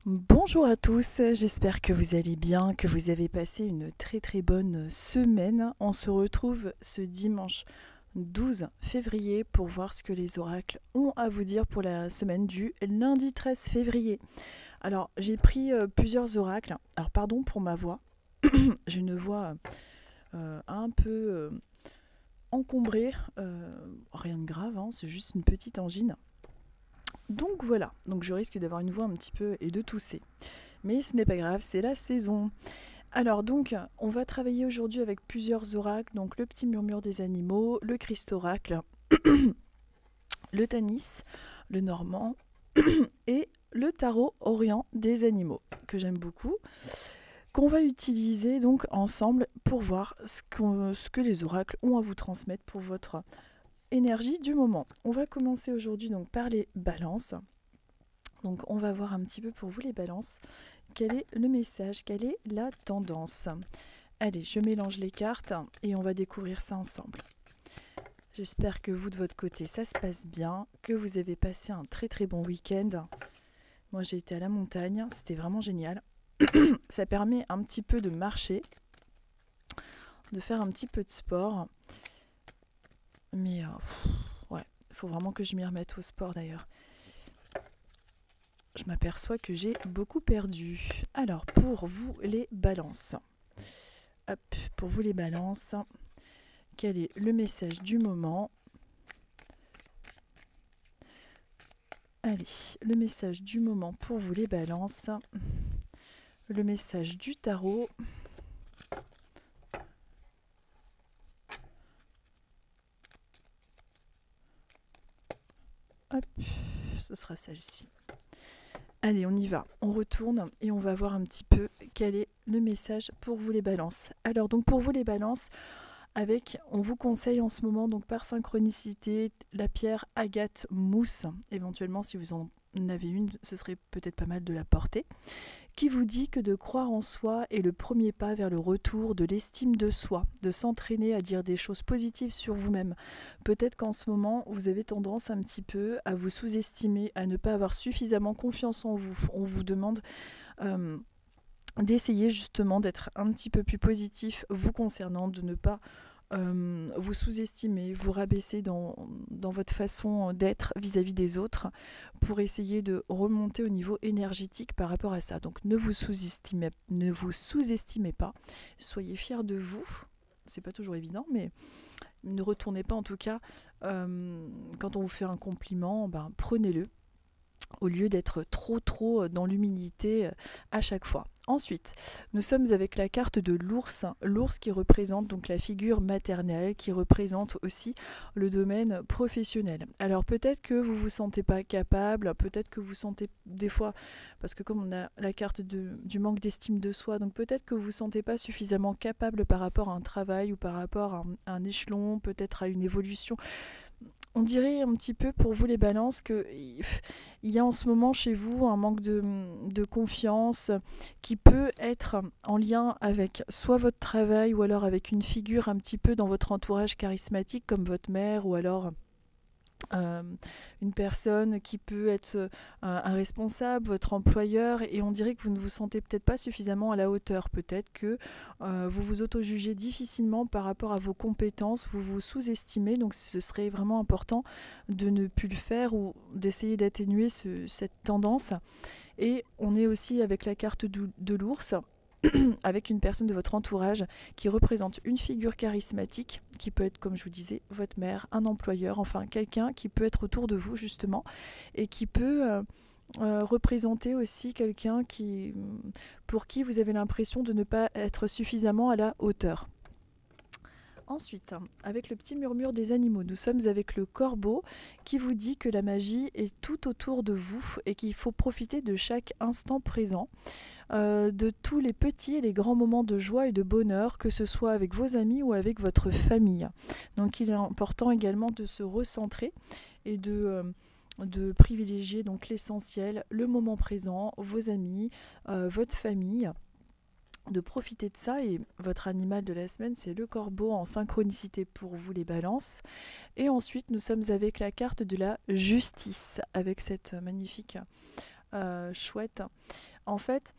Bonjour à tous, j'espère que vous allez bien, que vous avez passé une très bonne semaine. On se retrouve ce dimanche 12 février pour voir ce que les oracles ont à vous dire pour la semaine du lundi 13 février. Alors j'ai pris plusieurs oracles, alors pardon pour ma voix, j'ai une voix un peu encombrée, rien de grave, hein, c'est juste une petite angine. Donc voilà, donc je risque d'avoir une voix un petit peu et de tousser. Mais ce n'est pas grave, c'est la saison. Alors donc, on va travailler aujourd'hui avec plusieurs oracles, donc le petit murmure des animaux, le Christ oracle, le Tanis, le Normand et le tarot orient des animaux, que j'aime beaucoup, qu'on va utiliser donc ensemble pour voir ce que les oracles ont à vous transmettre pour votre énergie du moment. On va commencer aujourd'hui donc par les balances. Donc on va voir un petit peu pour vous les balances, quel est le message, quelle est la tendance. Allez, je mélange les cartes et on va découvrir ça ensemble. J'espère que vous de votre côté ça se passe bien, que vous avez passé un très bon week-end. Moi j'ai été à la montagne, c'était vraiment génial. Ça permet un petit peu de marcher, de faire un petit peu de sport. Mais ouais, il faut vraiment que je m'y remette au sport d'ailleurs. Je m'aperçois que j'ai beaucoup perdu. Alors, pour vous les balances. Hop, pour vous les balances, quel est le message du moment? Allez, le message du moment pour vous les balances. Le message du tarot. Hop, ce sera celle-ci. Allez, on y va. On retourne et on va voir un petit peu quel est le message pour vous les balances. Alors, donc pour vous les balances, on vous conseille en ce moment, donc par synchronicité, la pierre agate mousse. Éventuellement, si vous en avez une, ce serait peut-être pas mal de la porter. Qui vous dit que de croire en soi est le premier pas vers le retour de l'estime de soi, de s'entraîner à dire des choses positives sur vous-même. Peut-être qu'en ce moment, vous avez tendance un petit peu à vous sous-estimer, à ne pas avoir suffisamment confiance en vous. On vous demande d'essayer justement d'être un petit peu plus positif vous concernant, de ne pas vous sous-estimer, vous rabaisser dans votre façon d'être vis-à-vis des autres pour essayer de remonter au niveau énergétique par rapport à ça. Donc ne vous sous-estimez pas, soyez fiers de vous. C'est pas toujours évident, mais ne retournez pas en tout cas quand on vous fait un compliment, prenez-le au lieu d'être trop dans l'humilité à chaque fois. Ensuite, nous sommes avec la carte de l'ours, l'ours qui représente donc la figure maternelle, qui représente aussi le domaine professionnel. Alors peut-être que vous ne vous sentez pas capable, peut-être que vous sentez des fois, parce que comme on a la carte du manque d'estime de soi, donc peut-être que vous ne vous sentez pas suffisamment capable par rapport à un travail ou par rapport à un échelon, peut-être à une évolution. On dirait un petit peu pour vous les balances qu'il y a en ce moment chez vous un manque de confiance qui peut être en lien avec soit votre travail ou alors avec une figure un petit peu dans votre entourage charismatique comme votre mère ou alors une personne qui peut être un responsable, votre employeur, et on dirait que vous ne vous sentez peut-être pas suffisamment à la hauteur. Peut-être que vous vous auto-jugez difficilement par rapport à vos compétences, vous vous sous-estimez, donc ce serait vraiment important de ne plus le faire ou d'essayer d'atténuer cette tendance. Et on est aussi avec la carte de l'ours, avec une personne de votre entourage qui représente une figure charismatique, qui peut être, comme je vous disais, votre mère, un employeur, enfin quelqu'un qui peut être autour de vous justement, et qui peut représenter aussi quelqu'un pour qui vous avez l'impression de ne pas être suffisamment à la hauteur. Ensuite, avec le petit murmure des animaux, nous sommes avec le corbeau qui vous dit que la magie est tout autour de vous et qu'il faut profiter de chaque instant présent, de tous les petits et les grands moments de joie et de bonheur, que ce soit avec vos amis ou avec votre famille. Donc il est important également de se recentrer et de privilégier donc l'essentiel, le moment présent, vos amis, votre famille, de profiter de ça. Et votre animal de la semaine, c'est le corbeau en synchronicité pour vous les balances. Et ensuite nous sommes avec la carte de la justice, avec cette magnifique chouette. En fait,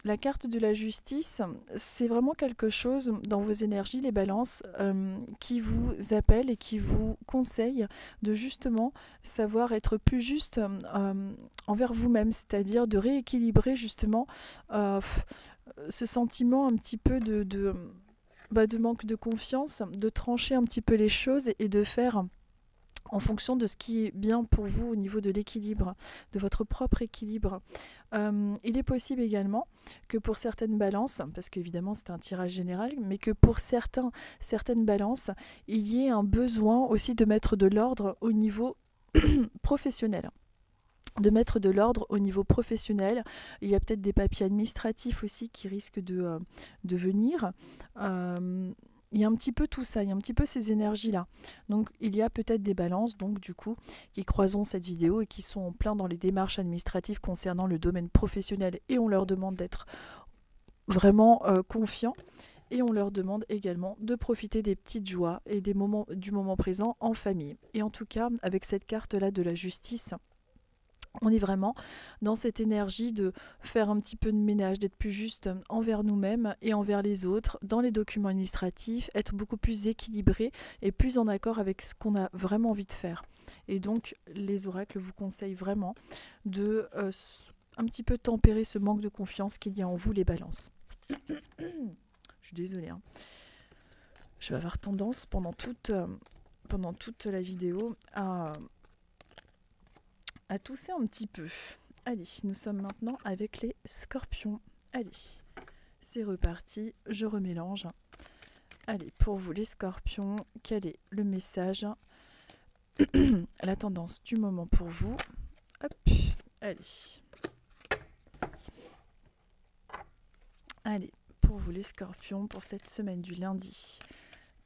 la carte de la justice, c'est vraiment quelque chose dans vos énergies, les balances, qui vous appelle et qui vous conseille de justement savoir être plus juste envers vous-même, c'est-à-dire de rééquilibrer justement ce sentiment un petit peu de manque de confiance, de trancher un petit peu les choses et de faire en fonction de ce qui est bien pour vous au niveau de l'équilibre, de votre propre équilibre. Il est possible également que pour certaines balances, parce qu'évidemment c'est un tirage général, mais que pour certaines balances, il y ait un besoin aussi de mettre de l'ordre au niveau professionnel. De mettre de l'ordre au niveau professionnel. Il y a peut-être des papiers administratifs aussi qui risquent de venir. Il y a un petit peu tout ça, il y a un petit peu ces énergies-là. Donc il y a peut-être des balances, donc du coup, qui croiseront cette vidéo et qui sont en plein dans les démarches administratives concernant le domaine professionnel et on leur demande d'être vraiment confiants. Et on leur demande également de profiter des petites joies et du moment présent en famille. Et en tout cas, avec cette carte-là de la justice, on est vraiment dans cette énergie de faire un petit peu de ménage, d'être plus juste envers nous-mêmes et envers les autres, dans les documents administratifs, être beaucoup plus équilibré et plus en accord avec ce qu'on a vraiment envie de faire. Et donc, les oracles vous conseillent vraiment de un petit peu tempérer ce manque de confiance qu'il y a en vous, les balances. Je suis désolée. Je vais avoir tendance pendant toute la vidéo à tousser un petit peu. Allez, nous sommes maintenant avec les scorpions. Allez, c'est reparti, je remélange. Allez, pour vous les scorpions, quel est le message, la tendance du moment pour vous? Hop, allez. Allez, pour vous les scorpions, pour cette semaine du lundi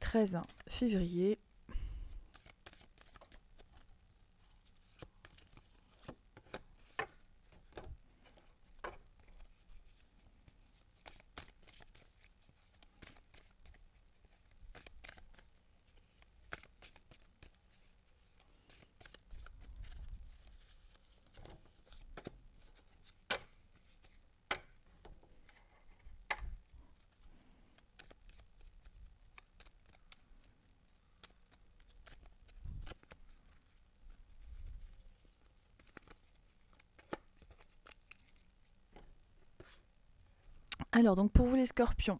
13 février. Alors, donc pour vous les scorpions,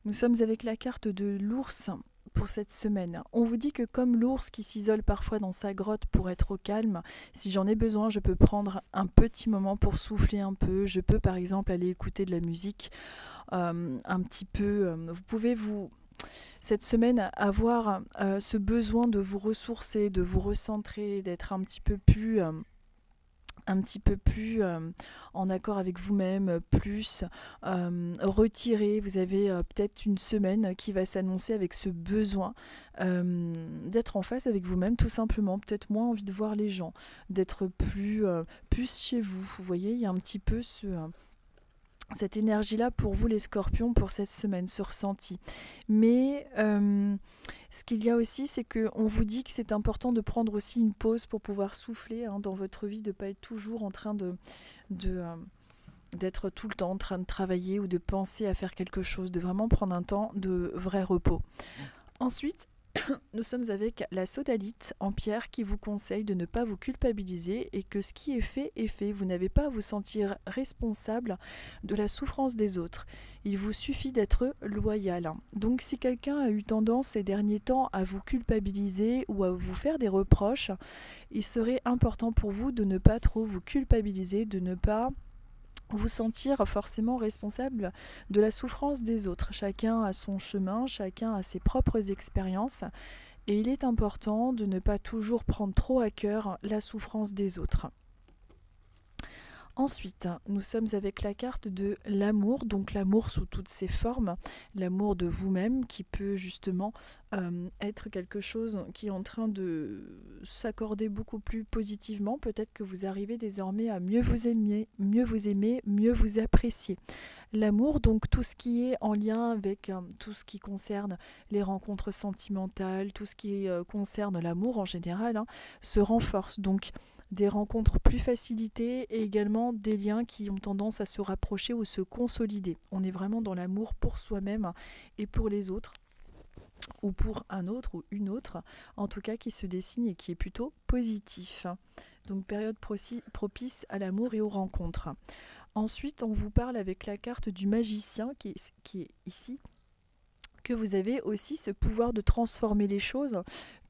nous sommes avec la carte de l'ours pour cette semaine. On vous dit que comme l'ours qui s'isole parfois dans sa grotte pour être au calme, si j'en ai besoin, je peux prendre un petit moment pour souffler un peu. Je peux par exemple aller écouter de la musique un petit peu. Vous pouvez cette semaine avoir ce besoin de vous ressourcer, de vous recentrer, d'être un petit peu plus en accord avec vous-même, plus retiré. Vous avez peut-être une semaine qui va s'annoncer avec ce besoin d'être en face avec vous-même, tout simplement. Peut-être moins envie de voir les gens, d'être plus chez vous. Vous voyez, il y a un petit peu cette énergie-là pour vous les scorpions pour cette semaine, ce ressenti. Mais ce qu'il y a aussi, c'est qu'on vous dit que c'est important de prendre aussi une pause pour pouvoir souffler dans votre vie, de ne pas être toujours en train d'être tout le temps en train de travailler ou de penser à faire quelque chose, de vraiment prendre un temps de vrai repos. Ensuite, nous sommes avec la sodalite en pierre qui vous conseille de ne pas vous culpabiliser et que ce qui est fait est fait. Vous n'avez pas à vous sentir responsable de la souffrance des autres. Il vous suffit d'être loyal. Donc si quelqu'un a eu tendance ces derniers temps à vous culpabiliser ou à vous faire des reproches, il serait important pour vous de ne pas trop vous culpabiliser, de ne pas vous sentir forcément responsable de la souffrance des autres. Chacun a son chemin, chacun a ses propres expériences et il est important de ne pas toujours prendre trop à cœur la souffrance des autres. Ensuite, nous sommes avec la carte de l'amour, donc l'amour sous toutes ses formes, l'amour de vous-même qui peut justement être quelque chose qui est en train de s'accorder beaucoup plus positivement. Peut-être que vous arrivez désormais à mieux vous aimer, mieux vous apprécier. L'amour, donc tout ce qui est en lien avec tout ce qui concerne les rencontres sentimentales, tout ce qui concerne l'amour en général, hein, se renforce. Donc des rencontres plus facilitées et également des liens qui ont tendance à se rapprocher ou se consolider. On est vraiment dans l'amour pour soi-même et pour les autres, ou pour un autre ou une autre, en tout cas qui se dessine et qui est plutôt positif. Donc période propice à l'amour et aux rencontres. Ensuite, on vous parle avec la carte du magicien qui est ici, que vous avez aussi ce pouvoir de transformer les choses,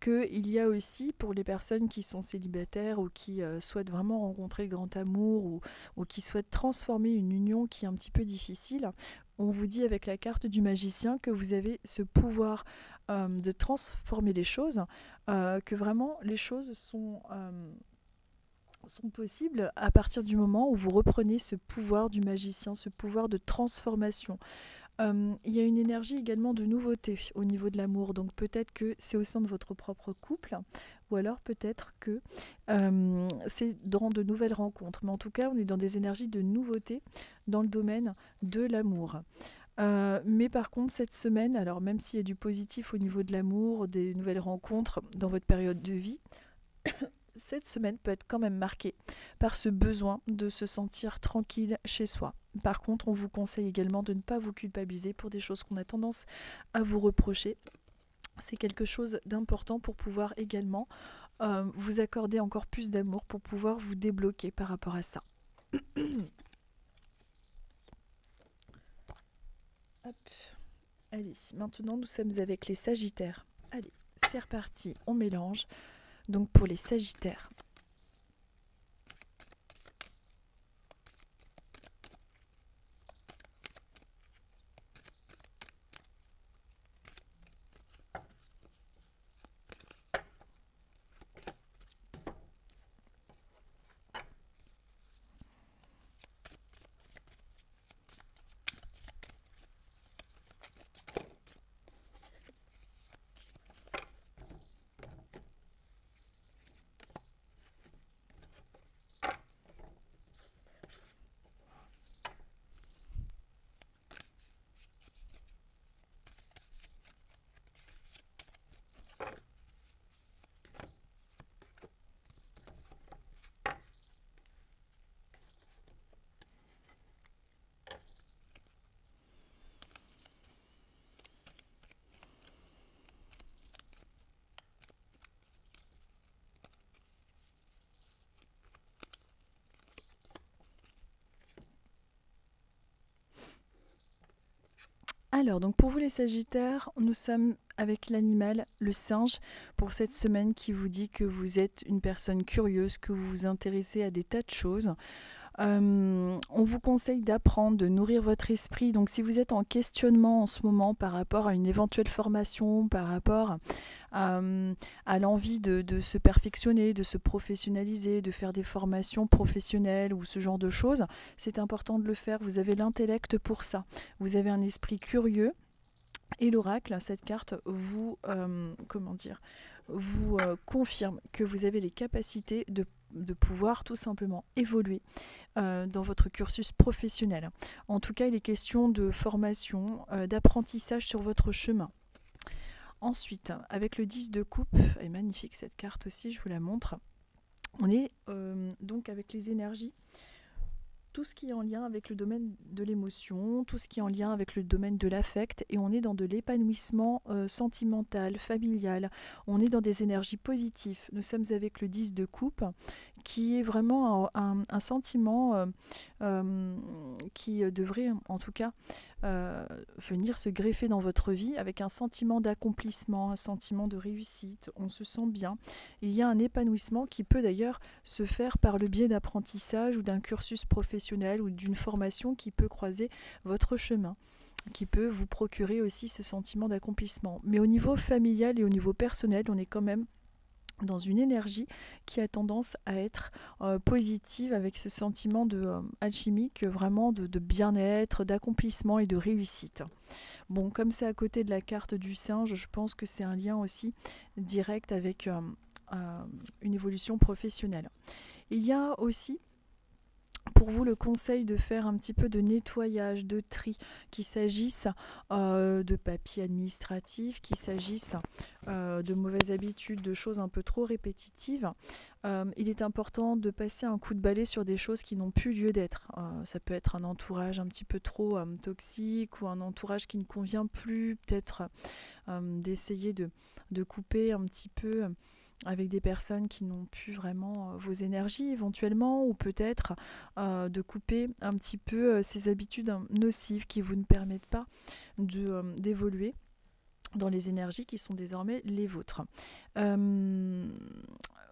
qu'il y a aussi pour les personnes qui sont célibataires ou qui souhaitent vraiment rencontrer le grand amour ou qui souhaitent transformer une union qui est un petit peu difficile. On vous dit avec la carte du magicien que vous avez ce pouvoir de transformer les choses, que vraiment les choses sont possibles à partir du moment où vous reprenez ce pouvoir du magicien, ce pouvoir de transformation. Il y a une énergie également de nouveauté au niveau de l'amour, donc peut-être que c'est au sein de votre propre couple, ou alors peut-être que c'est dans de nouvelles rencontres. Mais en tout cas, on est dans des énergies de nouveauté dans le domaine de l'amour. Mais par contre, cette semaine, alors même s'il y a du positif au niveau de l'amour, des nouvelles rencontres dans votre période de vie, cette semaine peut être quand même marquée par ce besoin de se sentir tranquille chez soi. Par contre, on vous conseille également de ne pas vous culpabiliser pour des choses qu'on a tendance à vous reprocher. C'est quelque chose d'important pour pouvoir également vous accorder encore plus d'amour, pour pouvoir vous débloquer par rapport à ça. Hop. Allez, maintenant nous sommes avec les Sagittaires. Allez, c'est reparti, on mélange. Donc pour les Sagittaires. Alors, donc pour vous les Sagittaires, nous sommes avec l'animal, le singe, pour cette semaine qui vous dit que vous êtes une personne curieuse, que vous vous intéressez à des tas de choses. On vous conseille d'apprendre, de nourrir votre esprit. Donc si vous êtes en questionnement en ce moment par rapport à une éventuelle formation, par rapport à l'envie de se perfectionner, de se professionnaliser, de faire des formations professionnelles ou ce genre de choses, c'est important de le faire. Vous avez l'intellect pour ça. Vous avez un esprit curieux. Et l'oracle, cette carte, vous, vous confirme que vous avez les capacités de pouvoir tout simplement évoluer dans votre cursus professionnel. En tout cas, il est question de formation, d'apprentissage sur votre chemin. Ensuite, avec le 10 de coupe, elle est magnifique cette carte aussi, je vous la montre. On est donc avec les énergies, tout ce qui est en lien avec le domaine de l'émotion, tout ce qui est en lien avec le domaine de l'affect, et on est dans de l'épanouissement sentimental, familial, on est dans des énergies positives. Nous sommes avec le 10 de coupe, qui est vraiment un sentiment qui devrait en tout cas venir se greffer dans votre vie avec un sentiment d'accomplissement, un sentiment de réussite, on se sent bien. Il y a un épanouissement qui peut d'ailleurs se faire par le biais d'apprentissage ou d'un cursus professionnel ou d'une formation qui peut croiser votre chemin, qui peut vous procurer aussi ce sentiment d'accomplissement. Mais au niveau familial et au niveau personnel, on est quand même dans une énergie qui a tendance à être positive, avec ce sentiment de alchimique, vraiment de bien-être, d'accomplissement et de réussite. Bon, comme c'est à côté de la carte du singe, je pense que c'est un lien aussi direct avec une évolution professionnelle. Il y a aussi pour vous le conseil de faire un petit peu de nettoyage, de tri, qu'il s'agisse de papier administratif, qu'il s'agisse de mauvaises habitudes, de choses un peu trop répétitives. Il est important de passer un coup de balai sur des choses qui n'ont plus lieu d'être. Ça peut être un entourage un petit peu trop toxique ou un entourage qui ne convient plus, peut-être d'essayer de couper un petit peu avec des personnes qui n'ont plus vraiment vos énergies éventuellement, ou peut-être de couper un petit peu ces habitudes nocives qui vous ne permettent pas d'évoluer dans les énergies qui sont désormais les vôtres.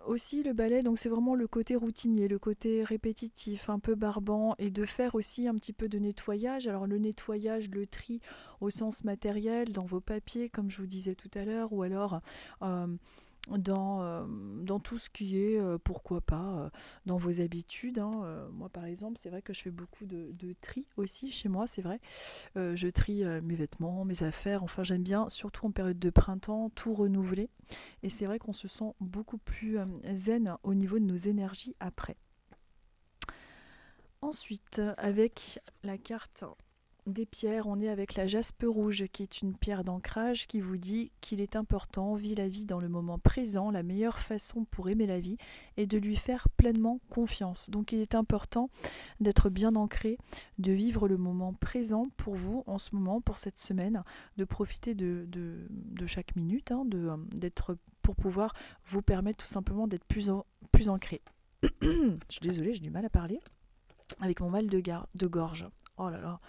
Aussi le balai, donc c'est vraiment le côté routinier, le côté répétitif, un peu barbant, et de faire aussi un petit peu de nettoyage. Alors le nettoyage, le tri au sens matériel dans vos papiers, comme je vous disais tout à l'heure, ou alors dans tout ce qui est, pourquoi pas, dans vos habitudes. Moi par exemple, c'est vrai que je fais beaucoup de tri aussi chez moi, c'est vrai. Je trie mes vêtements, mes affaires, enfin j'aime bien, surtout en période de printemps, tout renouveler. Et c'est vrai qu'on se sent beaucoup plus zen au niveau de nos énergies après. Ensuite, avec la carte des pierres, on est avec la jaspe rouge, qui est une pierre d'ancrage qui vous dit qu'il est important, vit la vie dans le moment présent. La meilleure façon pour aimer la vie est de lui faire pleinement confiance. Donc il est important d'être bien ancré, de vivre le moment présent pour vous en ce moment, pour cette semaine, de profiter de chaque minute, d'être, pour pouvoir vous permettre tout simplement d'être plus ancré. Je suis désolée, j'ai du mal à parler avec mon mal de gorge. Oh là là,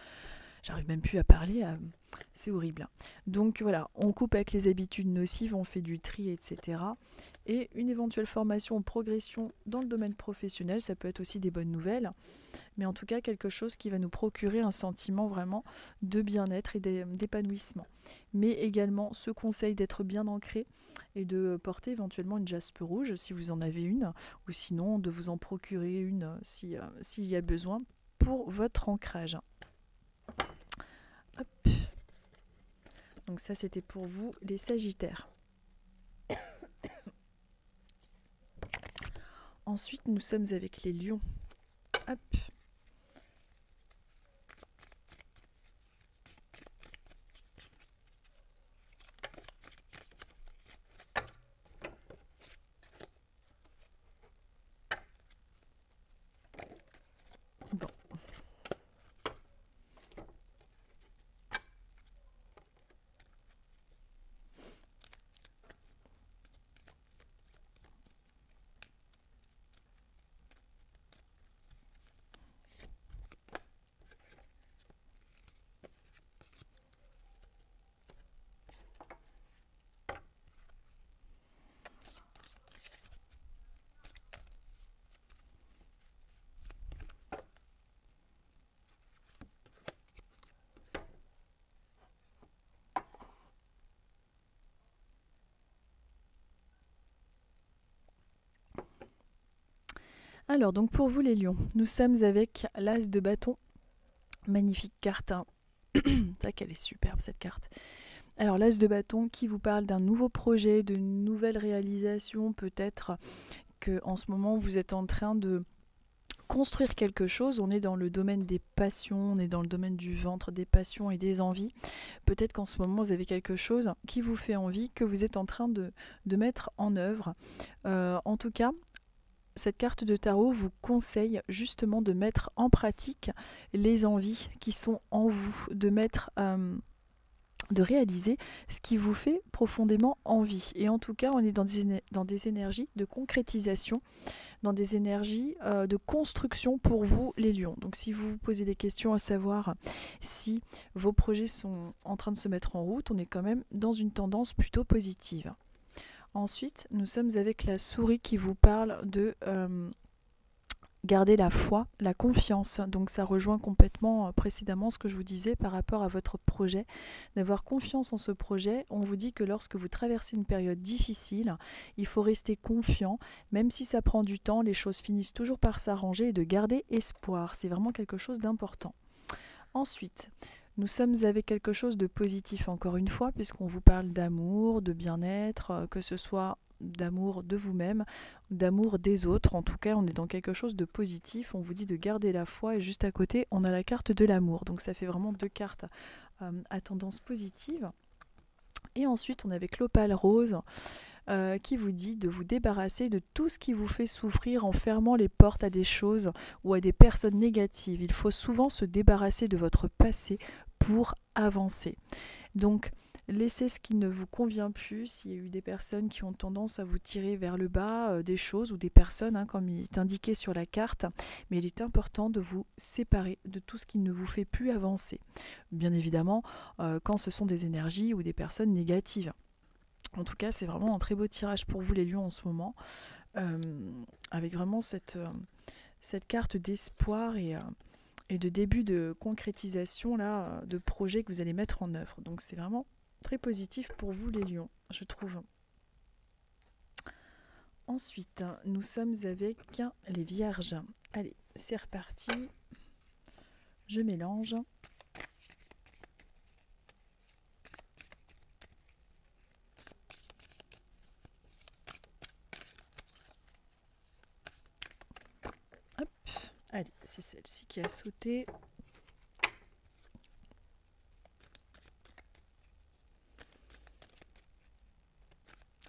j'arrive même plus à parler, c'est horrible. Donc voilà, on coupe avec les habitudes nocives, on fait du tri, etc. Et une éventuelle formation ou progression dans le domaine professionnel, ça peut être aussi des bonnes nouvelles, mais en tout cas quelque chose qui va nous procurer un sentiment vraiment de bien-être et d'épanouissement. Mais également ce conseil d'être bien ancré et de porter éventuellement une jaspe rouge si vous en avez une, ou sinon de vous en procurer une s'il y a besoin pour votre ancrage. Hop. Donc ça c'était pour vous les Sagittaires. Ensuite nous sommes avec les Lions. Hop. Bon. Alors, donc pour vous les lions, nous sommes avec l'As de bâton. Magnifique carte. C'est vrai qu'elle est superbe cette carte. Alors l'As de bâton qui vous parle d'un nouveau projet, de nouvelles réalisations. Peut-être que en ce moment vous êtes en train de construire quelque chose. On est dans le domaine des passions, on est dans le domaine du ventre, des passions et des envies. Peut-être qu'en ce moment vous avez quelque chose qui vous fait envie, que vous êtes en train de mettre en œuvre. En tout cas, cette carte de tarot vous conseille justement de mettre en pratique les envies qui sont en vous, de réaliser ce qui vous fait profondément envie. Et en tout cas, on est dans des énergies de concrétisation, dans des énergies de construction pour vous les lions. Donc si vous vous posez des questions à savoir si vos projets sont en train de se mettre en route, on est quand même dans une tendance plutôt positive. Ensuite, nous sommes avec la souris qui vous parle de garder la foi, la confiance. Donc ça rejoint complètement précédemment ce que je vous disais par rapport à votre projet, d'avoir confiance en ce projet. On vous dit que lorsque vous traversez une période difficile, il faut rester confiant, même si ça prend du temps, les choses finissent toujours par s'arranger, et de garder espoir. C'est vraiment quelque chose d'important. Ensuite, nous sommes avec quelque chose de positif encore une fois, puisqu'on vous parle d'amour, de bien-être, que ce soit d'amour de vous-même, d'amour des autres. En tout cas, on est dans quelque chose de positif. On vous dit de garder la foi et juste à côté, on a la carte de l'amour. Donc ça fait vraiment 2 cartes à tendance positive. Et ensuite, on a avec l'opale rose qui vous dit de vous débarrasser de tout ce qui vous fait souffrir en fermant les portes à des choses ou à des personnes négatives. Il faut souvent se débarrasser de votre passé pour avancer. Donc, laissez ce qui ne vous convient plus. S'il y a eu des personnes qui ont tendance à vous tirer vers le bas, des choses ou des personnes, comme il est indiqué sur la carte, mais il est important de vous séparer de tout ce qui ne vous fait plus avancer. Bien évidemment, quand ce sont des énergies ou des personnes négatives. En tout cas, c'est vraiment un très beau tirage pour vous les lions en ce moment, avec vraiment cette carte d'espoir et de début de concrétisation là, de projets que vous allez mettre en œuvre. Donc c'est vraiment très positif pour vous les lions, je trouve. Ensuite, nous sommes avec les vierges. Allez, c'est reparti. Je mélange. Allez, c'est celle-ci qui a sauté.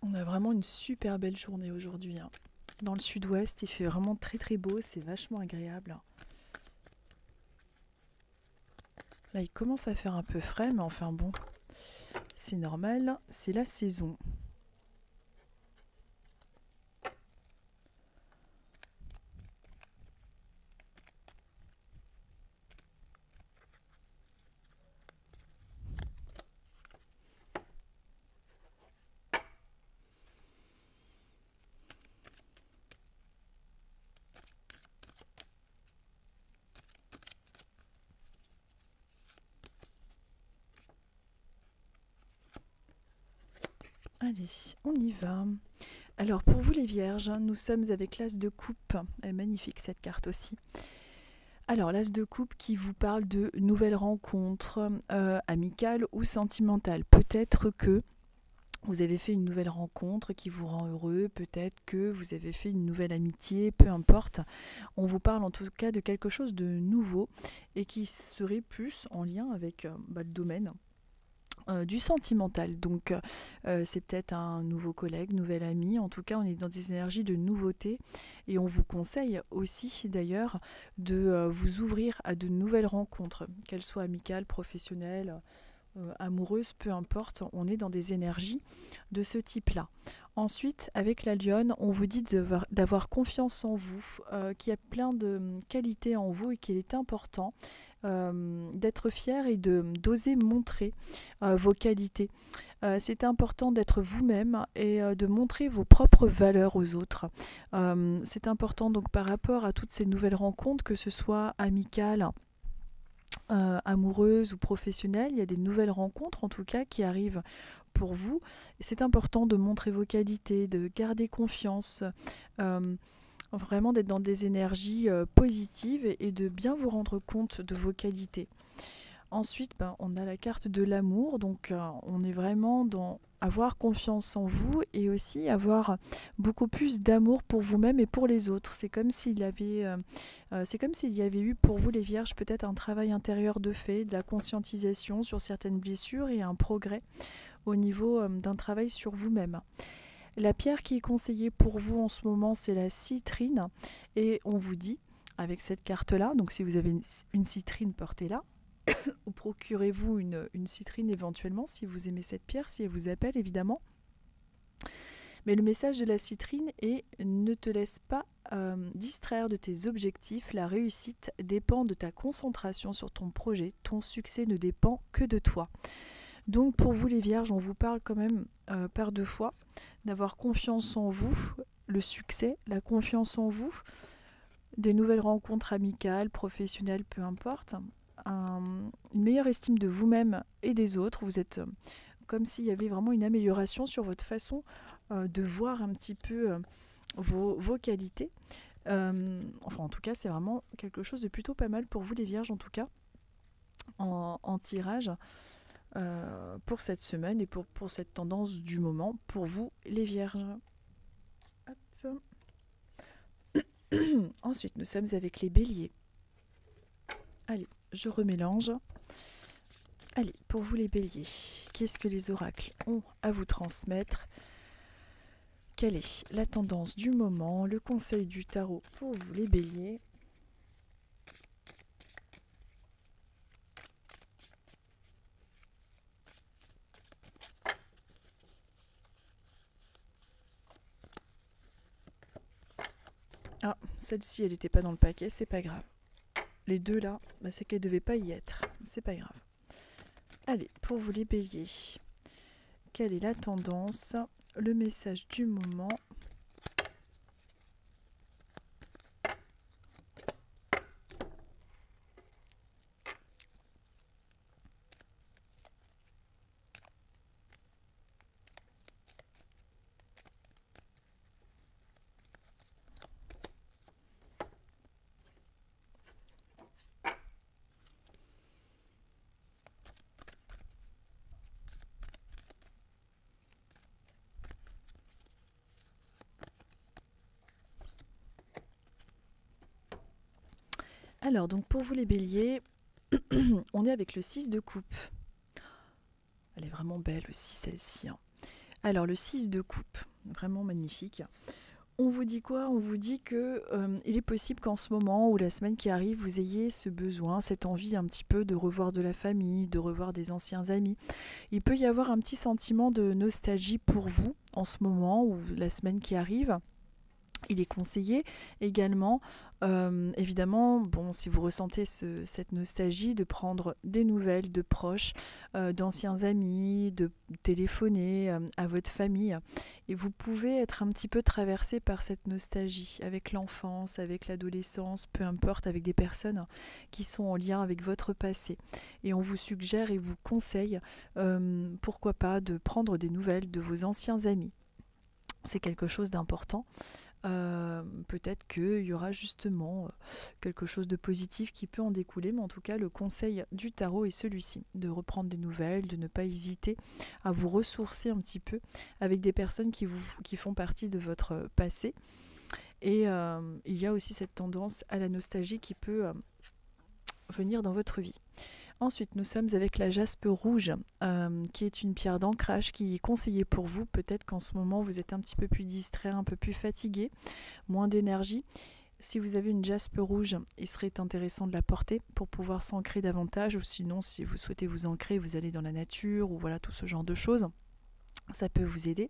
On a vraiment une super belle journée aujourd'hui. Dans le sud-ouest, il fait vraiment très très beau, c'est vachement agréable. Là, il commence à faire un peu frais, mais enfin bon, c'est normal, c'est la saison. Allez, on y va. Alors pour vous les vierges, nous sommes avec l'as de coupe. Elle est magnifique cette carte aussi. Alors l'as de coupe qui vous parle de nouvelles rencontres amicales ou sentimentales. Peut-être que vous avez fait une nouvelle rencontre qui vous rend heureux, peut-être que vous avez fait une nouvelle amitié, peu importe. On vous parle en tout cas de quelque chose de nouveau et qui serait plus en lien avec le domaine du sentimental. Donc c'est peut-être un nouveau collègue, nouvel ami. En tout cas, on est dans des énergies de nouveauté et on vous conseille aussi d'ailleurs de vous ouvrir à de nouvelles rencontres, qu'elles soient amicales, professionnelles, amoureuses, peu importe. On est dans des énergies de ce type-là. Ensuite, avec la lionne, on vous dit d'avoir confiance en vous, qu'il y a plein de qualités en vous et qu'il est important d'être fier et d'oser montrer vos qualités. C'est important d'être vous-même et de montrer vos propres valeurs aux autres. C'est important donc par rapport à toutes ces nouvelles rencontres, que ce soit amicales, amoureuses ou professionnelles, il y a des nouvelles rencontres en tout cas qui arrivent pour vous. C'est important de montrer vos qualités, de garder confiance, vraiment d'être dans des énergies positives et de bien vous rendre compte de vos qualités. Ensuite, on a la carte de l'amour, donc on est vraiment dans avoir confiance en vous et aussi avoir beaucoup plus d'amour pour vous-même et pour les autres. C'est comme s'il y avait eu pour vous les vierges peut-être un travail intérieur de fait, de la conscientisation sur certaines blessures et un progrès au niveau d'un travail sur vous-même. La pierre qui est conseillée pour vous en ce moment, c'est la citrine et on vous dit avec cette carte-là, donc si vous avez une citrine, portez-la. Ou procurez-vous une citrine éventuellement si vous aimez cette pierre, si elle vous appelle évidemment. Mais le message de la citrine est ne te laisse pas distraire de tes objectifs. La réussite dépend de ta concentration sur ton projet. Ton succès ne dépend que de toi. Donc pour vous les vierges, on vous parle quand même par 2 fois d'avoir confiance en vous, le succès, la confiance en vous, des nouvelles rencontres amicales, professionnelles, peu importe. Une meilleure estime de vous-même et des autres. Vous êtes comme s'il y avait vraiment une amélioration sur votre façon de voir un petit peu vos qualités. Enfin, en tout cas, c'est vraiment quelque chose de plutôt pas mal pour vous, les vierges, en tout cas, en tirage pour cette semaine et pour cette tendance du moment, pour vous, les vierges. Ensuite, nous sommes avec les béliers. Allez, je remélange. Allez, pour vous les béliers, qu'est-ce que les oracles ont à vous transmettre? Quelle est la tendance du moment, le conseil du tarot pour vous les béliers? Ah, celle-ci, elle n'était pas dans le paquet, c'est pas grave. Les deux là, c'est qu'elle ne devait pas y être, c'est pas grave. Allez, pour vous les béliers, quelle est la tendance, le message du moment? Alors, donc pour vous les béliers, on est avec le 6 de coupe. Elle est vraiment belle aussi, celle-ci. Hein. Alors, le 6 de coupe, vraiment magnifique. On vous dit quoi? On vous dit que il est possible qu'en ce moment ou la semaine qui arrive, vous ayez ce besoin, cette envie un petit peu de revoir de la famille, de revoir des anciens amis. Il peut y avoir un petit sentiment de nostalgie pour vous en ce moment ou la semaine qui arrive. Il est conseillé également, évidemment, bon, si vous ressentez cette nostalgie, de prendre des nouvelles de proches, d'anciens amis, de téléphoner à votre famille. Et vous pouvez être un petit peu traversé par cette nostalgie, avec l'enfance, avec l'adolescence, peu importe, avec des personnes qui sont en lien avec votre passé. Et on vous suggère et vous conseille, pourquoi pas, de prendre des nouvelles de vos anciens amis. C'est quelque chose d'important. Peut-être qu'il y aura justement quelque chose de positif qui peut en découler, mais en tout cas le conseil du tarot est celui-ci, de reprendre des nouvelles, de ne pas hésiter à vous ressourcer un petit peu avec des personnes qui font partie de votre passé. Et il y a aussi cette tendance à la nostalgie qui peut venir dans votre vie. Ensuite, nous sommes avec la jaspe rouge, qui est une pierre d'ancrage qui est conseillée pour vous. Peut-être qu'en ce moment, vous êtes un petit peu plus distrait, un peu plus fatigué, moins d'énergie. Si vous avez une jaspe rouge, il serait intéressant de la porter pour pouvoir s'ancrer davantage. Ou sinon, si vous souhaitez vous ancrer, vous allez dans la nature ou voilà tout ce genre de choses. Ça peut vous aider.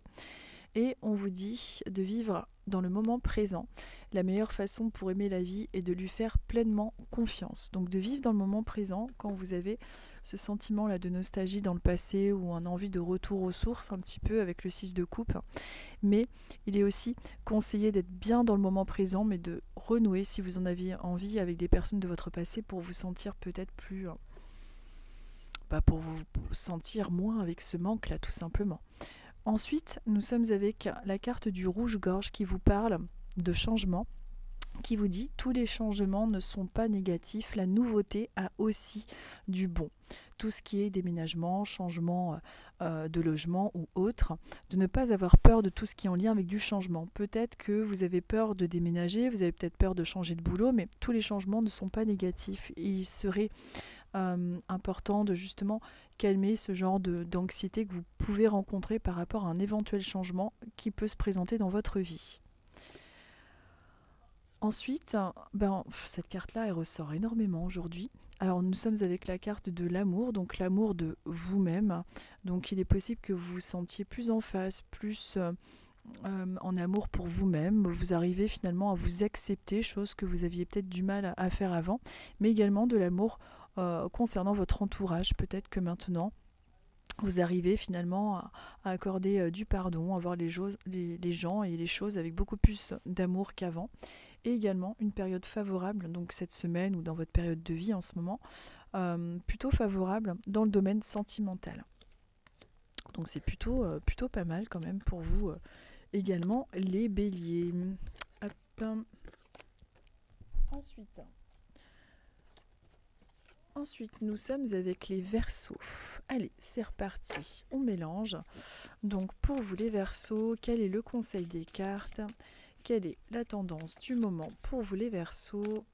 Et on vous dit de vivre dans le moment présent. La meilleure façon pour aimer la vie est de lui faire pleinement confiance. Donc de vivre dans le moment présent quand vous avez ce sentiment-là de nostalgie dans le passé ou un envie de retour aux sources un petit peu avec le 6 de coupe. Mais il est aussi conseillé d'être bien dans le moment présent, mais de renouer si vous en aviez envie avec des personnes de votre passé pour vous sentir peut-être plus... pour vous sentir moins avec ce manque-là tout simplement. Ensuite, nous sommes avec la carte du rouge-gorge qui vous parle de changement, qui vous dit tous les changements ne sont pas négatifs, la nouveauté a aussi du bon. Tout ce qui est déménagement, changement de logement ou autre, de ne pas avoir peur de tout ce qui est en lien avec du changement. Peut-être que vous avez peur de déménager, vous avez peut-être peur de changer de boulot, mais tous les changements ne sont pas négatifs. Et il serait important de justement calmer ce genre d'anxiété que vous pouvez rencontrer par rapport à un éventuel changement qui peut se présenter dans votre vie. Ensuite, cette carte-là, elle ressort énormément aujourd'hui. Alors nous sommes avec la carte de l'amour, donc l'amour de vous-même. Donc il est possible que vous vous sentiez plus en phase, plus en amour pour vous-même. Vous arrivez finalement à vous accepter, chose que vous aviez peut-être du mal à faire avant, mais également de l'amour concernant votre entourage. Peut-être que maintenant, vous arrivez finalement à accorder du pardon, à voir les gens et les choses avec beaucoup plus d'amour qu'avant. Et également une période favorable, donc cette semaine ou dans votre période de vie en ce moment, plutôt favorable dans le domaine sentimental. Donc c'est plutôt pas mal quand même pour vous également les béliers. Hop. Ensuite, nous sommes avec les Verseaux. Allez, c'est reparti, on mélange. Donc pour vous les Verseaux, quel est le conseil des cartes? quelle est la tendance du moment pour vous les Verseaux?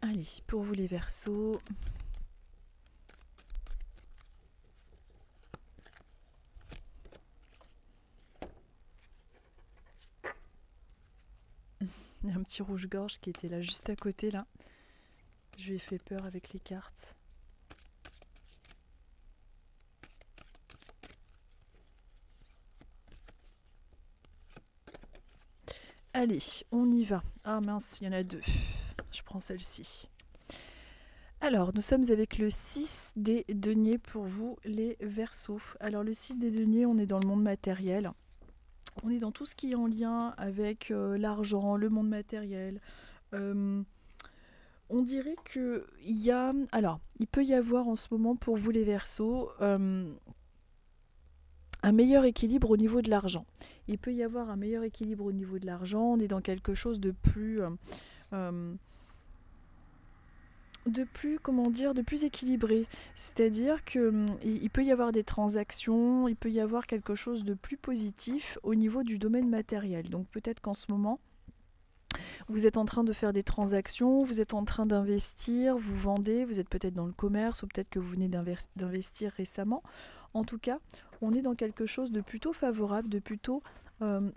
Allez, pour vous les Verseaux, il y a un petit rouge-gorge qui était là juste à côté là. Je lui ai fait peur avec les cartes. Allez, on y va. Ah mince, il y en a deux. Je prends celle-ci. Alors, nous sommes avec le 6 des deniers pour vous, les Verseaux. Alors, le 6 des deniers, on est dans le monde matériel. On est dans tout ce qui est en lien avec l'argent, le monde matériel. On dirait que il peut y avoir en ce moment pour vous, les Verseaux, un meilleur équilibre au niveau de l'argent. Il peut y avoir un meilleur équilibre au niveau de l'argent. On est dans quelque chose de plus... de plus équilibré. C'est-à-dire que il peut y avoir des transactions, il peut y avoir quelque chose de plus positif au niveau du domaine matériel. Donc peut-être qu'en ce moment, vous êtes en train de faire des transactions, vous êtes en train d'investir, vous vendez, vous êtes peut-être dans le commerce ou peut-être que vous venez d'investir récemment. En tout cas, on est dans quelque chose de plutôt favorable, de plutôt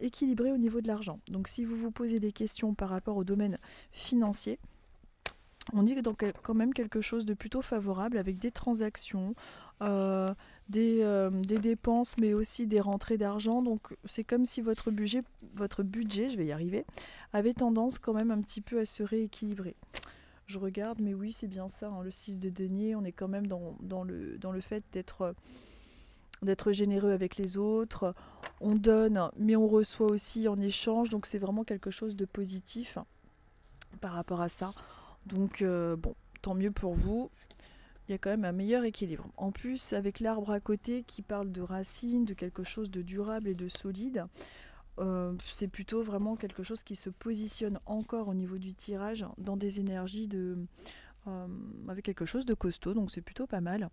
équilibré au niveau de l'argent. Donc si vous vous posez des questions par rapport au domaine financier, on est dans quand même quelque chose de plutôt favorable avec des transactions, des dépenses, mais aussi des rentrées d'argent. Donc c'est comme si votre budget, je vais y arriver, avait tendance quand même un petit peu à se rééquilibrer. Je regarde, mais oui, c'est bien ça, hein, le 6 de denier, on est quand même dans le fait d'être généreux avec les autres. On donne, mais on reçoit aussi en échange, donc c'est vraiment quelque chose de positif par rapport à ça. Donc bon, tant mieux pour vous, il y a quand même un meilleur équilibre. En plus, avec l'arbre à côté qui parle de racines, de quelque chose de durable et de solide, c'est plutôt vraiment quelque chose qui se positionne encore au niveau du tirage dans des énergies avec quelque chose de costaud, donc c'est plutôt pas mal.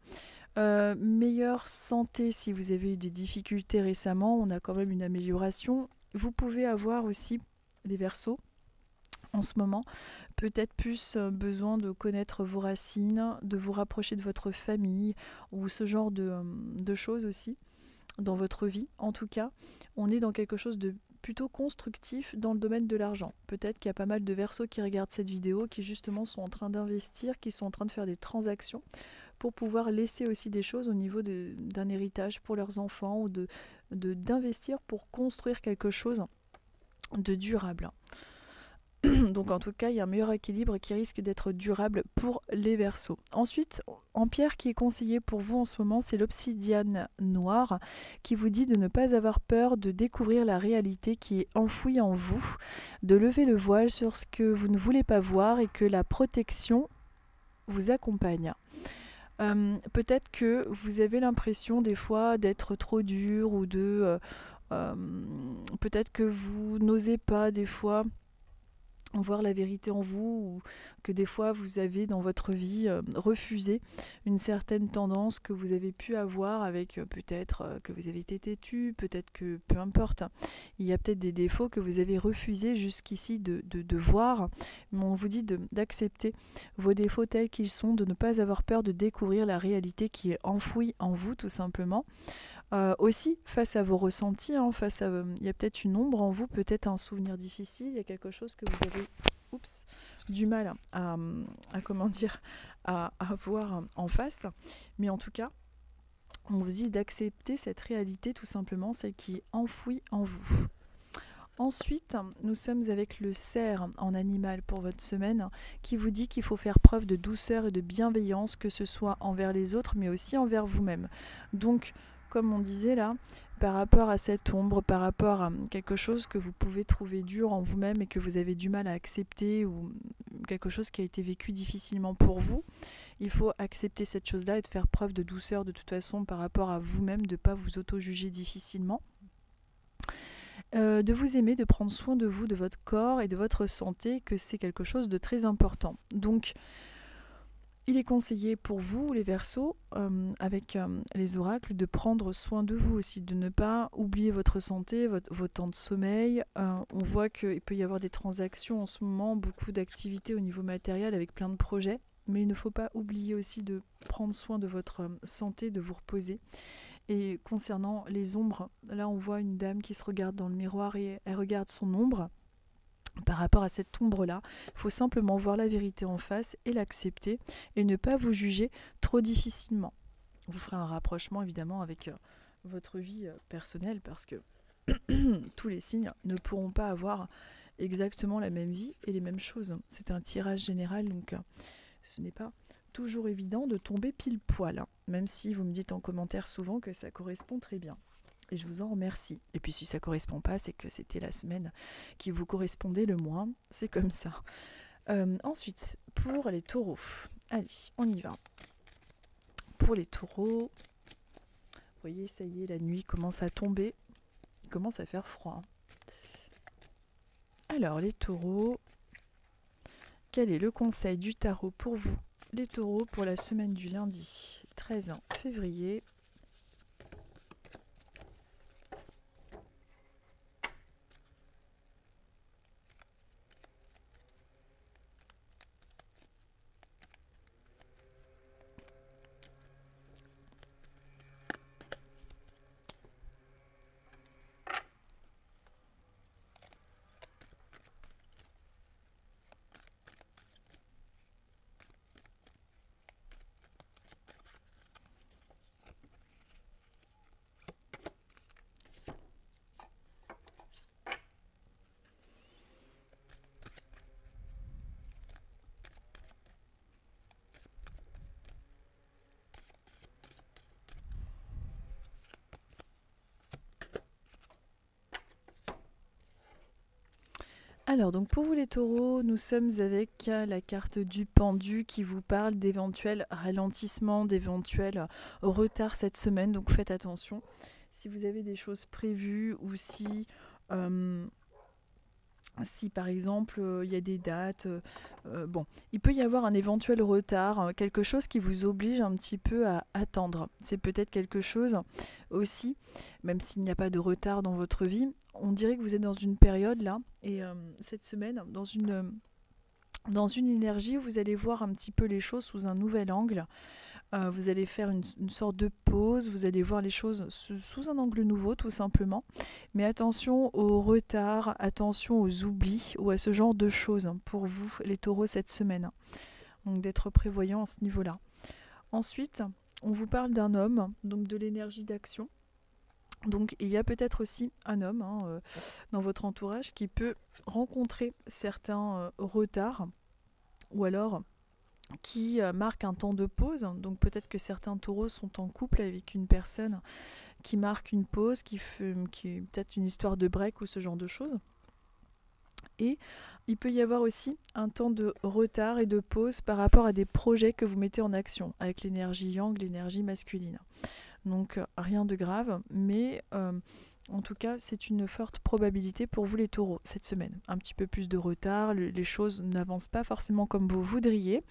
Meilleure santé si vous avez eu des difficultés récemment, on a quand même une amélioration. Vous pouvez avoir aussi, les Verseaux, en ce moment, peut-être plus besoin de connaître vos racines, de vous rapprocher de votre famille ou ce genre de choses aussi dans votre vie. En tout cas, on est dans quelque chose de plutôt constructif dans le domaine de l'argent. Peut-être qu'il y a pas mal de Verseaux qui regardent cette vidéo, qui justement sont en train d'investir, qui sont en train de faire des transactions pour pouvoir laisser aussi des choses au niveau d'un héritage pour leurs enfants ou d'investir pour construire quelque chose de durable. Donc en tout cas, il y a un meilleur équilibre qui risque d'être durable pour les Verseaux. Ensuite, en pierre qui est conseillée pour vous en ce moment, c'est l'obsidiane noire qui vous dit de ne pas avoir peur de découvrir la réalité qui est enfouie en vous, de lever le voile sur ce que vous ne voulez pas voir et que la protection vous accompagne. Peut-être que vous avez l'impression des fois d'être trop dur ou peut-être que vous n'osez pas des fois voir la vérité en vous, ou que des fois vous avez dans votre vie refusé une certaine tendance que vous avez pu avoir avec peut-être que vous avez été têtu, peut-être que peu importe, il y a peut-être des défauts que vous avez refusé jusqu'ici de voir, mais on vous dit d'accepter vos défauts tels qu'ils sont, de ne pas avoir peur de découvrir la réalité qui est enfouie en vous tout simplement. Aussi face à vos ressentis, il y a peut-être une ombre en vous, peut-être un souvenir difficile, il y a quelque chose que vous avez du mal à voir en face, mais en tout cas on vous dit d'accepter cette réalité tout simplement, celle qui est enfouie en vous. Ensuite, nous sommes avec le cerf en animal pour votre semaine qui vous dit qu'il faut faire preuve de douceur et de bienveillance, que ce soit envers les autres mais aussi envers vous-même. Donc comme on disait là, par rapport à cette ombre, par rapport à quelque chose que vous pouvez trouver dur en vous-même et que vous avez du mal à accepter, ou quelque chose qui a été vécu difficilement pour vous, il faut accepter cette chose-là et de faire preuve de douceur de toute façon par rapport à vous-même, de ne pas vous auto-juger difficilement. De vous aimer, de prendre soin de vous, de votre corps et de votre santé, que c'est quelque chose de très important. Donc, il est conseillé pour vous, les Verseaux, avec les oracles, de prendre soin de vous aussi, de ne pas oublier votre santé, votre temps de sommeil. On voit qu'il peut y avoir des transactions en ce moment, beaucoup d'activités au niveau matériel avec plein de projets, mais il ne faut pas oublier aussi de prendre soin de votre santé, de vous reposer. Et concernant les ombres, là on voit une dame qui se regarde dans le miroir et elle regarde son ombre. Par rapport à cette ombre-là, il faut simplement voir la vérité en face et l'accepter et ne pas vous juger trop difficilement. Vous ferez un rapprochement évidemment avec votre vie personnelle parce que tous les signes ne pourront pas avoir exactement la même vie et les mêmes choses. C'est un tirage général, donc ce n'est pas toujours évident de tomber pile poil, même si vous me dites en commentaire souvent que ça correspond très bien. Et je vous en remercie. Et puis si ça ne correspond pas, c'est que c'était la semaine qui vous correspondait le moins. C'est comme ça. Ensuite, pour les taureaux. Allez, on y va. Pour les taureaux, vous voyez, ça y est, la nuit commence à tomber. Il commence à faire froid. Alors, les taureaux, quel est le conseil du tarot pour vous, les taureaux, pour la semaine du lundi 13 février ? Alors, donc pour vous les taureaux, nous sommes avec la carte du pendu qui vous parle d'éventuels ralentissements, d'éventuels retards cette semaine. Donc faites attention. Si vous avez des choses prévues ou si par exemple il y a des dates, il peut y avoir un éventuel retard, quelque chose qui vous oblige un petit peu à attendre. C'est peut-être quelque chose aussi, même s'il n'y a pas de retard dans votre vie, on dirait que vous êtes dans une période là, et cette semaine, dans une énergie où vous allez voir un petit peu les choses sous un nouvel angle. Vous allez faire une sorte de pause, vous allez voir les choses sous un angle nouveau tout simplement. Mais attention aux retards, attention aux oublis ou à ce genre de choses pour vous les taureaux cette semaine. Donc d'être prévoyant à ce niveau-là. Ensuite, on vous parle d'un homme, donc de l'énergie d'action. Donc il y a peut-être aussi un homme dans votre entourage qui peut rencontrer certains retards ou alors qui marque un temps de pause. Donc peut-être que certains taureaux sont en couple avec une personne qui marque une pause, qui est peut-être une histoire de break ou ce genre de choses. Et il peut y avoir aussi un temps de retard et de pause par rapport à des projets que vous mettez en action avec l'énergie yang, l'énergie masculine. Donc rien de grave, mais en tout cas c'est une forte probabilité pour vous les taureaux cette semaine. Un petit peu plus de retard, les choses n'avancent pas forcément comme vous voudriez.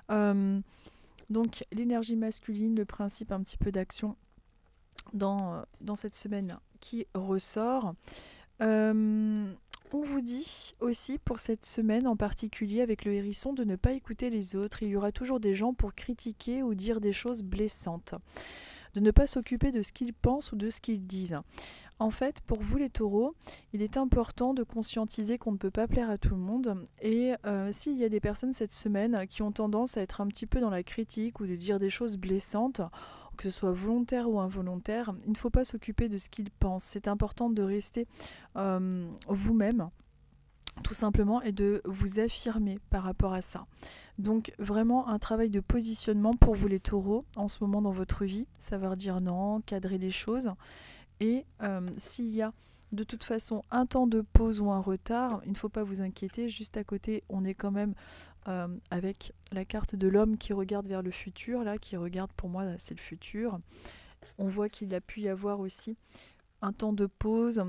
Donc l'énergie masculine, le principe un petit peu d'action dans cette semaine qui ressort. On vous dit aussi pour cette semaine en particulier avec le hérisson de ne pas écouter les autres. Il y aura toujours des gens pour critiquer ou dire des choses blessantes. De ne pas s'occuper de ce qu'ils pensent ou de ce qu'ils disent. En fait, pour vous les taureaux, il est important de conscientiser qu'on ne peut pas plaire à tout le monde. Et s'il y a des personnes cette semaine qui ont tendance à être un petit peu dans la critique ou de dire des choses blessantes, que ce soit volontaire ou involontaire, il ne faut pas s'occuper de ce qu'ils pensent. C'est important de rester vous-même, tout tout simplement, et de vous affirmer par rapport à ça. Donc vraiment un travail de positionnement pour vous les taureaux en ce moment dans votre vie, savoir dire non, cadrer les choses. Et s'il y a de toute façon un temps de pause ou un retard, il ne faut pas vous inquiéter. Juste à côté, on est quand même avec la carte de l'homme qui regarde vers le futur, là, qui regarde, pour moi, c'est le futur. On voit qu'il a pu y avoir aussi un temps de pause,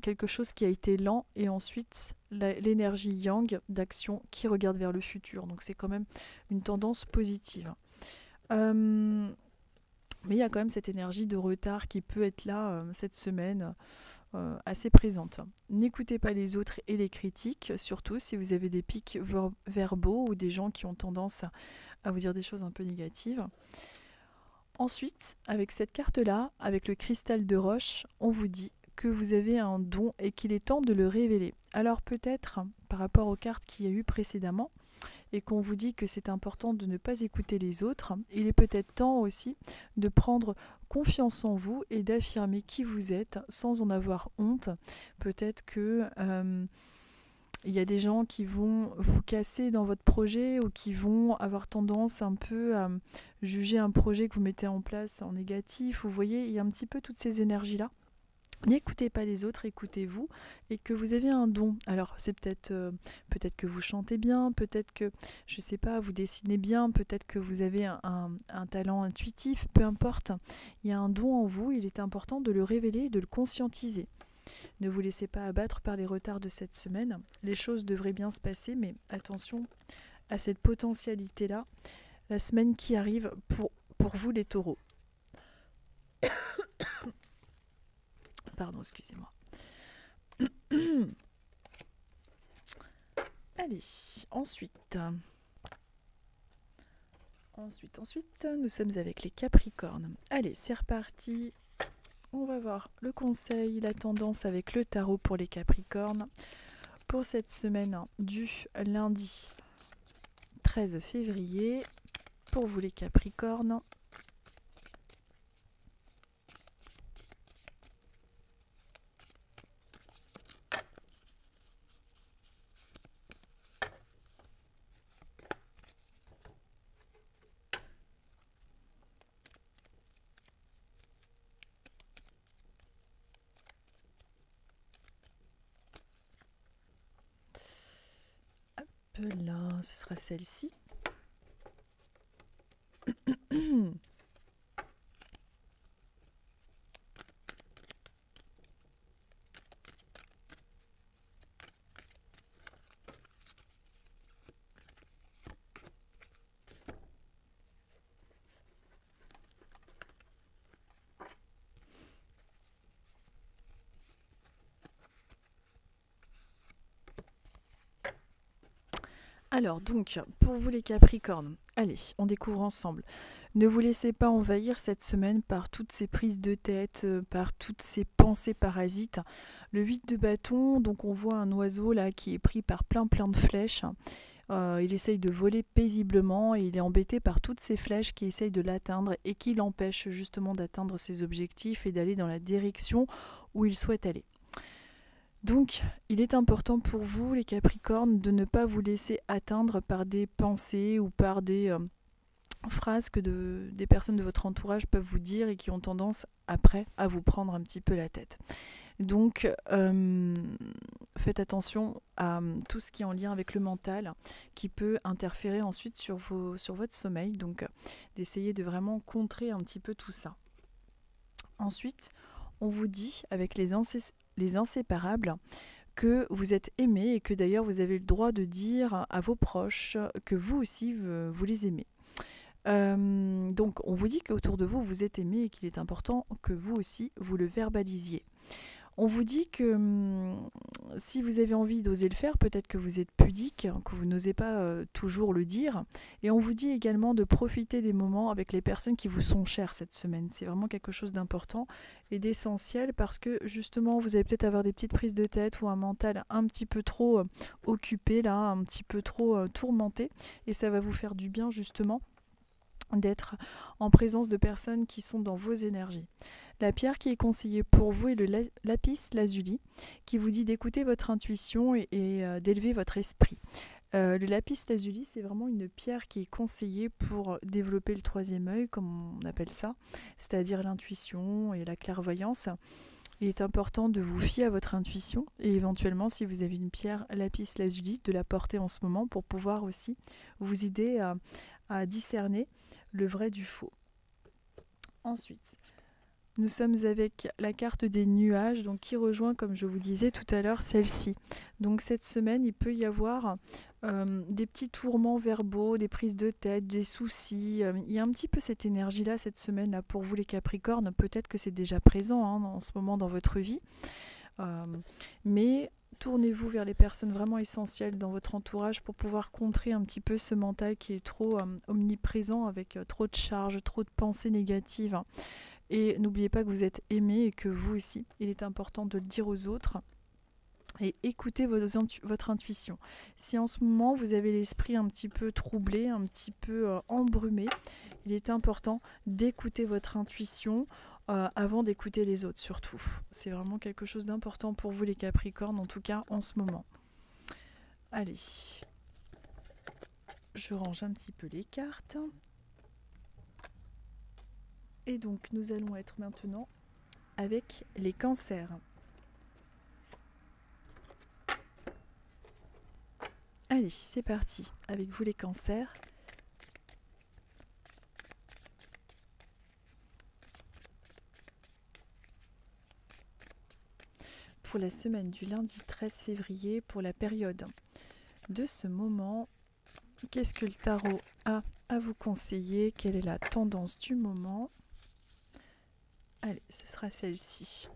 quelque chose qui a été lent, et ensuite l'énergie yang d'action qui regarde vers le futur. Donc c'est quand même une tendance positive. Mais il y a quand même cette énergie de retard qui peut être là cette semaine, assez présente. N'écoutez pas les autres et les critiques, surtout si vous avez des pics verbaux ou des gens qui ont tendance à vous dire des choses un peu négatives. Ensuite, avec cette carte-là, avec le cristal de roche, on vous dit que vous avez un don et qu'il est temps de le révéler. Alors peut-être, par rapport aux cartes qu'il y a eu précédemment, et qu'on vous dit que c'est important de ne pas écouter les autres, il est peut-être temps aussi de prendre confiance en vous et d'affirmer qui vous êtes sans en avoir honte. Peut-être que il y a des gens qui vont vous casser dans votre projet ou qui vont avoir tendance un peu à juger un projet que vous mettez en place en négatif. Vous voyez, il y a un petit peu toutes ces énergies-là. N'écoutez pas les autres, écoutez-vous, et que vous avez un don. Alors c'est peut-être que vous chantez bien, peut-être que, je sais pas, vous dessinez bien, peut-être que vous avez un talent intuitif, peu importe. Il y a un don en vous, il est important de le révéler et de le conscientiser. Ne vous laissez pas abattre par les retards de cette semaine. Les choses devraient bien se passer, mais attention à cette potentialité-là, la semaine qui arrive pour vous les taureaux. Pardon, excusez-moi. Allez, ensuite, nous sommes avec les Capricornes. Allez, c'est reparti. On va voir le conseil, la tendance avec le tarot pour les Capricornes pour cette semaine du lundi 13 février. Pour vous les Capricornes. Là, ce sera celle-ci. Alors donc, pour vous les Capricornes, allez, on découvre ensemble. Ne vous laissez pas envahir cette semaine par toutes ces prises de tête, par toutes ces pensées parasites. Le 8 de bâton, donc on voit un oiseau là qui est pris par plein de flèches. Il essaye de voler paisiblement et il est embêté par toutes ces flèches qui essayent de l'atteindre et qui l'empêchent justement d'atteindre ses objectifs et d'aller dans la direction où il souhaite aller. Donc, il est important pour vous, les Capricornes, de ne pas vous laisser atteindre par des pensées ou par des phrases que des personnes de votre entourage peuvent vous dire et qui ont tendance, après, à vous prendre un petit peu la tête. Donc, faites attention à tout ce qui est en lien avec le mental, qui peut interférer ensuite sur votre sommeil. Donc, d'essayer de vraiment contrer un petit peu tout ça. Ensuite, on vous dit, avec les inséparables, que vous êtes aimé et que d'ailleurs vous avez le droit de dire à vos proches que vous aussi vous les aimez. Donc on vous dit qu'autour de vous vous êtes aimé et qu'il est important que vous aussi vous le verbalisiez. On vous dit que si vous avez envie d'oser le faire, peut-être que vous êtes pudique, que vous n'osez pas toujours le dire. Et on vous dit également de profiter des moments avec les personnes qui vous sont chères cette semaine. C'est vraiment quelque chose d'important et d'essentiel parce que justement, vous allez peut-être avoir des petites prises de tête ou un mental un petit peu trop occupé, là, un petit peu trop tourmenté. Et ça va vous faire du bien justement d'être en présence de personnes qui sont dans vos énergies. La pierre qui est conseillée pour vous est le lapis lazuli, qui vous dit d'écouter votre intuition et d'élever votre esprit. Le lapis lazuli, c'est vraiment une pierre qui est conseillée pour développer le troisième œil, comme on appelle ça, c'est-à-dire l'intuition et la clairvoyance. Il est important de vous fier à votre intuition et éventuellement, si vous avez une pierre lapis lazuli, de la porter en ce moment pour pouvoir aussi vous aider à discerner le vrai du faux. Ensuite, nous sommes avec la carte des nuages, donc qui rejoint, comme je vous disais tout à l'heure, celle-ci. Donc cette semaine, il peut y avoir des petits tourments verbaux, des prises de tête, des soucis. Il y a un petit peu cette énergie-là cette semaine-là pour vous les Capricornes. Peut-être que c'est déjà présent en ce moment dans votre vie. Mais tournez-vous vers les personnes vraiment essentielles dans votre entourage pour pouvoir contrer un petit peu ce mental qui est trop omniprésent avec trop de charges, trop de pensées négatives. Et n'oubliez pas que vous êtes aimé et que vous aussi, il est important de le dire aux autres. Et écoutez votre intuition. Si en ce moment vous avez l'esprit un petit peu troublé, un petit peu embrumé, il est important d'écouter votre intuition avant d'écouter les autres surtout. C'est vraiment quelque chose d'important pour vous les Capricornes, en tout cas en ce moment. Allez, je range un petit peu les cartes. Et donc nous allons être maintenant avec les cancers. Allez, c'est parti avec vous les cancers. Pour la semaine du lundi 13 février, pour la période de ce moment, qu'est-ce que le tarot a à vous conseiller? Quelle est la tendance du moment? Allez, ce sera celle-ci.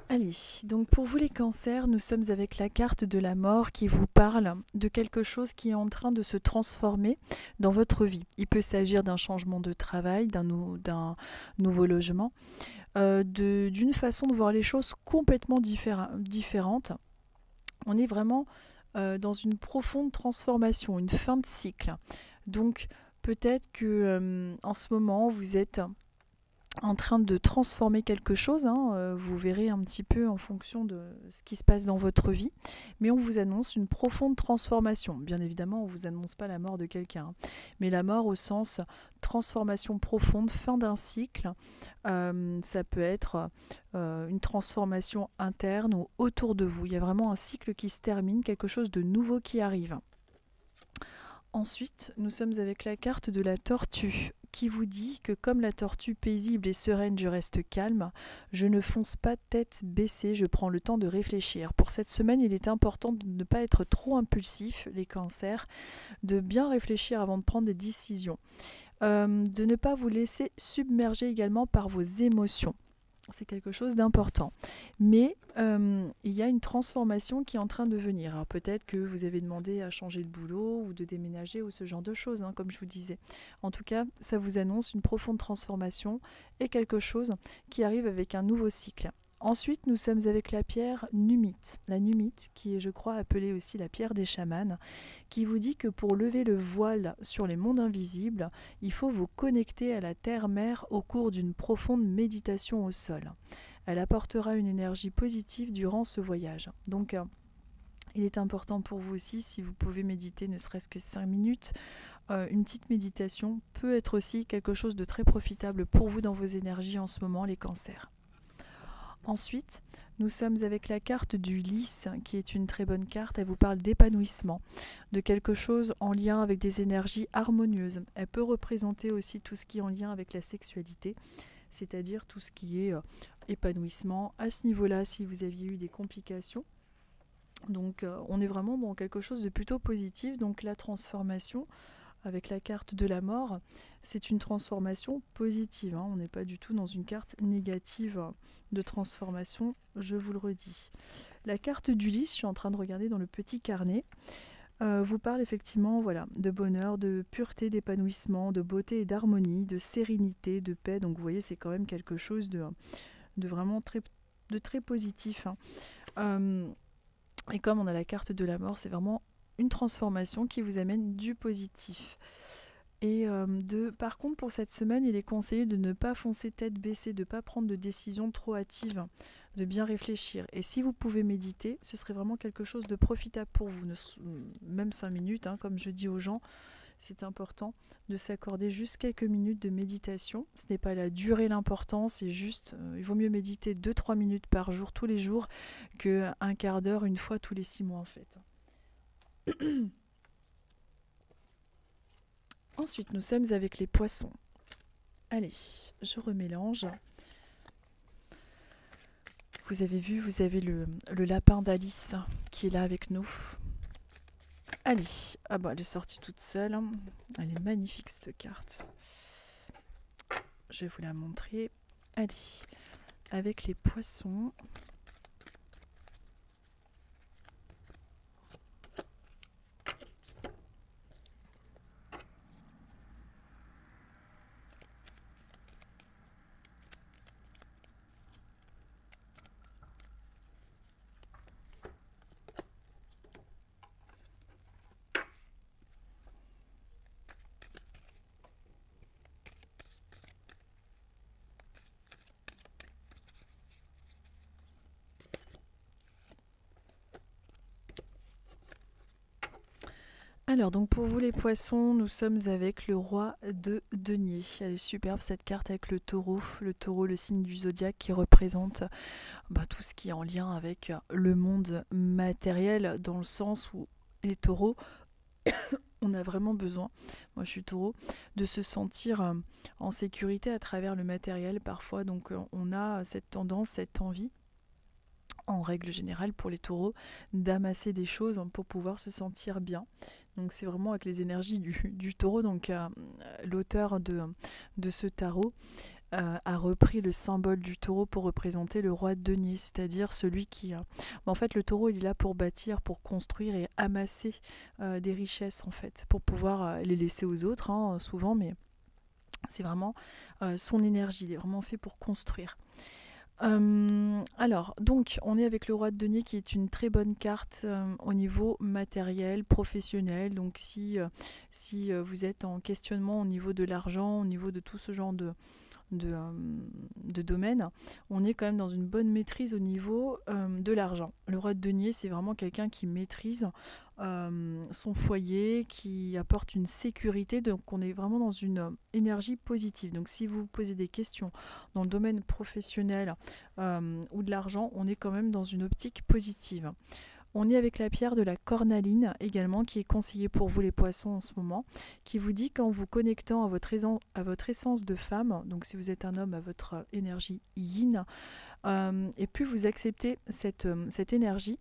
Allez, donc pour vous les cancers, nous sommes avec la carte de la mort qui vous parle de quelque chose qui est en train de se transformer dans votre vie. Il peut s'agir d'un changement de travail, d'un nouveau logement, d'une façon de voir les choses complètement différente. On est vraiment dans une profonde transformation, une fin de cycle. Donc peut-être que en ce moment vous êtes en train de transformer quelque chose, vous verrez un petit peu en fonction de ce qui se passe dans votre vie, mais on vous annonce une profonde transformation. Bien évidemment, on ne vous annonce pas la mort de quelqu'un, mais la mort au sens transformation profonde, fin d'un cycle. Ça peut être une transformation interne ou autour de vous. Il y a vraiment un cycle qui se termine, quelque chose de nouveau qui arrive. Ensuite, nous sommes avec la carte de la tortue qui vous dit que comme la tortue paisible et sereine, je reste calme, je ne fonce pas tête baissée, je prends le temps de réfléchir. Pour cette semaine, il est important de ne pas être trop impulsif, les cancers, de bien réfléchir avant de prendre des décisions, de ne pas vous laisser submerger également par vos émotions. C'est quelque chose d'important. Mais il y a une transformation qui est en train de venir. Alors peut-être que vous avez demandé à changer de boulot ou de déménager ou ce genre de choses, comme je vous disais. En tout cas, ça vous annonce une profonde transformation et quelque chose qui arrive avec un nouveau cycle. Ensuite, nous sommes avec la pierre numite. La numite, qui est, je crois, appelée aussi la pierre des chamans, qui vous dit que pour lever le voile sur les mondes invisibles, il faut vous connecter à la terre-mère au cours d'une profonde méditation au sol. Elle apportera une énergie positive durant ce voyage. Donc, il est important pour vous aussi, si vous pouvez méditer ne serait-ce que 5 minutes, une petite méditation peut être aussi quelque chose de très profitable pour vous dans vos énergies en ce moment, les cancers. Ensuite, nous sommes avec la carte du lys, qui est une très bonne carte. Elle vous parle d'épanouissement, de quelque chose en lien avec des énergies harmonieuses. Elle peut représenter aussi tout ce qui est en lien avec la sexualité, c'est-à-dire tout ce qui est épanouissement. À ce niveau-là, si vous aviez eu des complications, donc on est vraiment dans quelque chose de plutôt positif. Donc la transformation, avec la carte de la mort, c'est une transformation positive, hein. On n'est pas du tout dans une carte négative de transformation, je vous le redis. La carte du lys, je suis en train de regarder dans le petit carnet, vous parle effectivement de bonheur, de pureté, d'épanouissement, de beauté et d'harmonie, de sérénité, de paix. Donc vous voyez, c'est quand même quelque chose de vraiment très positif, hein. Et comme on a la carte de la mort, c'est vraiment une transformation qui vous amène du positif. Et par contre, pour cette semaine, il est conseillé de ne pas foncer tête baissée, de ne pas prendre de décisions trop hâtives, de bien réfléchir. Et si vous pouvez méditer, ce serait vraiment quelque chose de profitable pour vous. Même 5 minutes, hein, comme je dis aux gens, c'est important de s'accorder juste quelques minutes de méditation. Ce n'est pas la durée l'important, c'est juste, il vaut mieux méditer 2-3 minutes par jour, tous les jours, qu'un quart d'heure, une fois tous les 6 mois en fait. Ensuite, nous sommes avec les poissons. Allez, je remélange. Vous avez vu, vous avez le lapin d'Alice qui est là avec nous. Allez, ah bah elle est sortie toute seule. Elle est magnifique cette carte. Je vais vous la montrer. Allez, avec les poissons. Alors donc pour vous les poissons, nous sommes avec le roi de denier. Elle est superbe cette carte avec le taureau, le signe du zodiaque qui représente tout ce qui est en lien avec le monde matériel, dans le sens où les taureaux, on a vraiment besoin, moi je suis taureau, de se sentir en sécurité à travers le matériel parfois. Donc on a cette tendance, cette envie, en règle générale pour les taureaux, d'amasser des choses pour pouvoir se sentir bien. Donc c'est vraiment avec les énergies du taureau. Donc l'auteur de ce tarot a repris le symbole du taureau pour représenter le roi de denier, c'est-à-dire celui qui... en fait, le taureau, il est là pour bâtir, pour construire et amasser des richesses, en fait, pour pouvoir les laisser aux autres, hein, souvent, mais c'est vraiment son énergie, il est vraiment fait pour construire. Alors, donc, on est avec le roi de denier qui est une très bonne carte au niveau matériel, professionnel. Donc, si vous êtes en questionnement au niveau de l'argent, au niveau de tout ce genre de domaine, on est quand même dans une bonne maîtrise au niveau de l'argent. Le roi de denier, c'est vraiment quelqu'un qui maîtrise son foyer, qui apporte une sécurité. Donc on est vraiment dans une énergie positive. Donc si vous vous posez des questions dans le domaine professionnel ou de l'argent, on est quand même dans une optique positive. On est avec la pierre de la cornaline également, qui est conseillée pour vous les poissons en ce moment, qui vous dit qu'en vous connectant à votre essence de femme, donc si vous êtes un homme, à votre énergie yin, et plus vous acceptez cette énergie,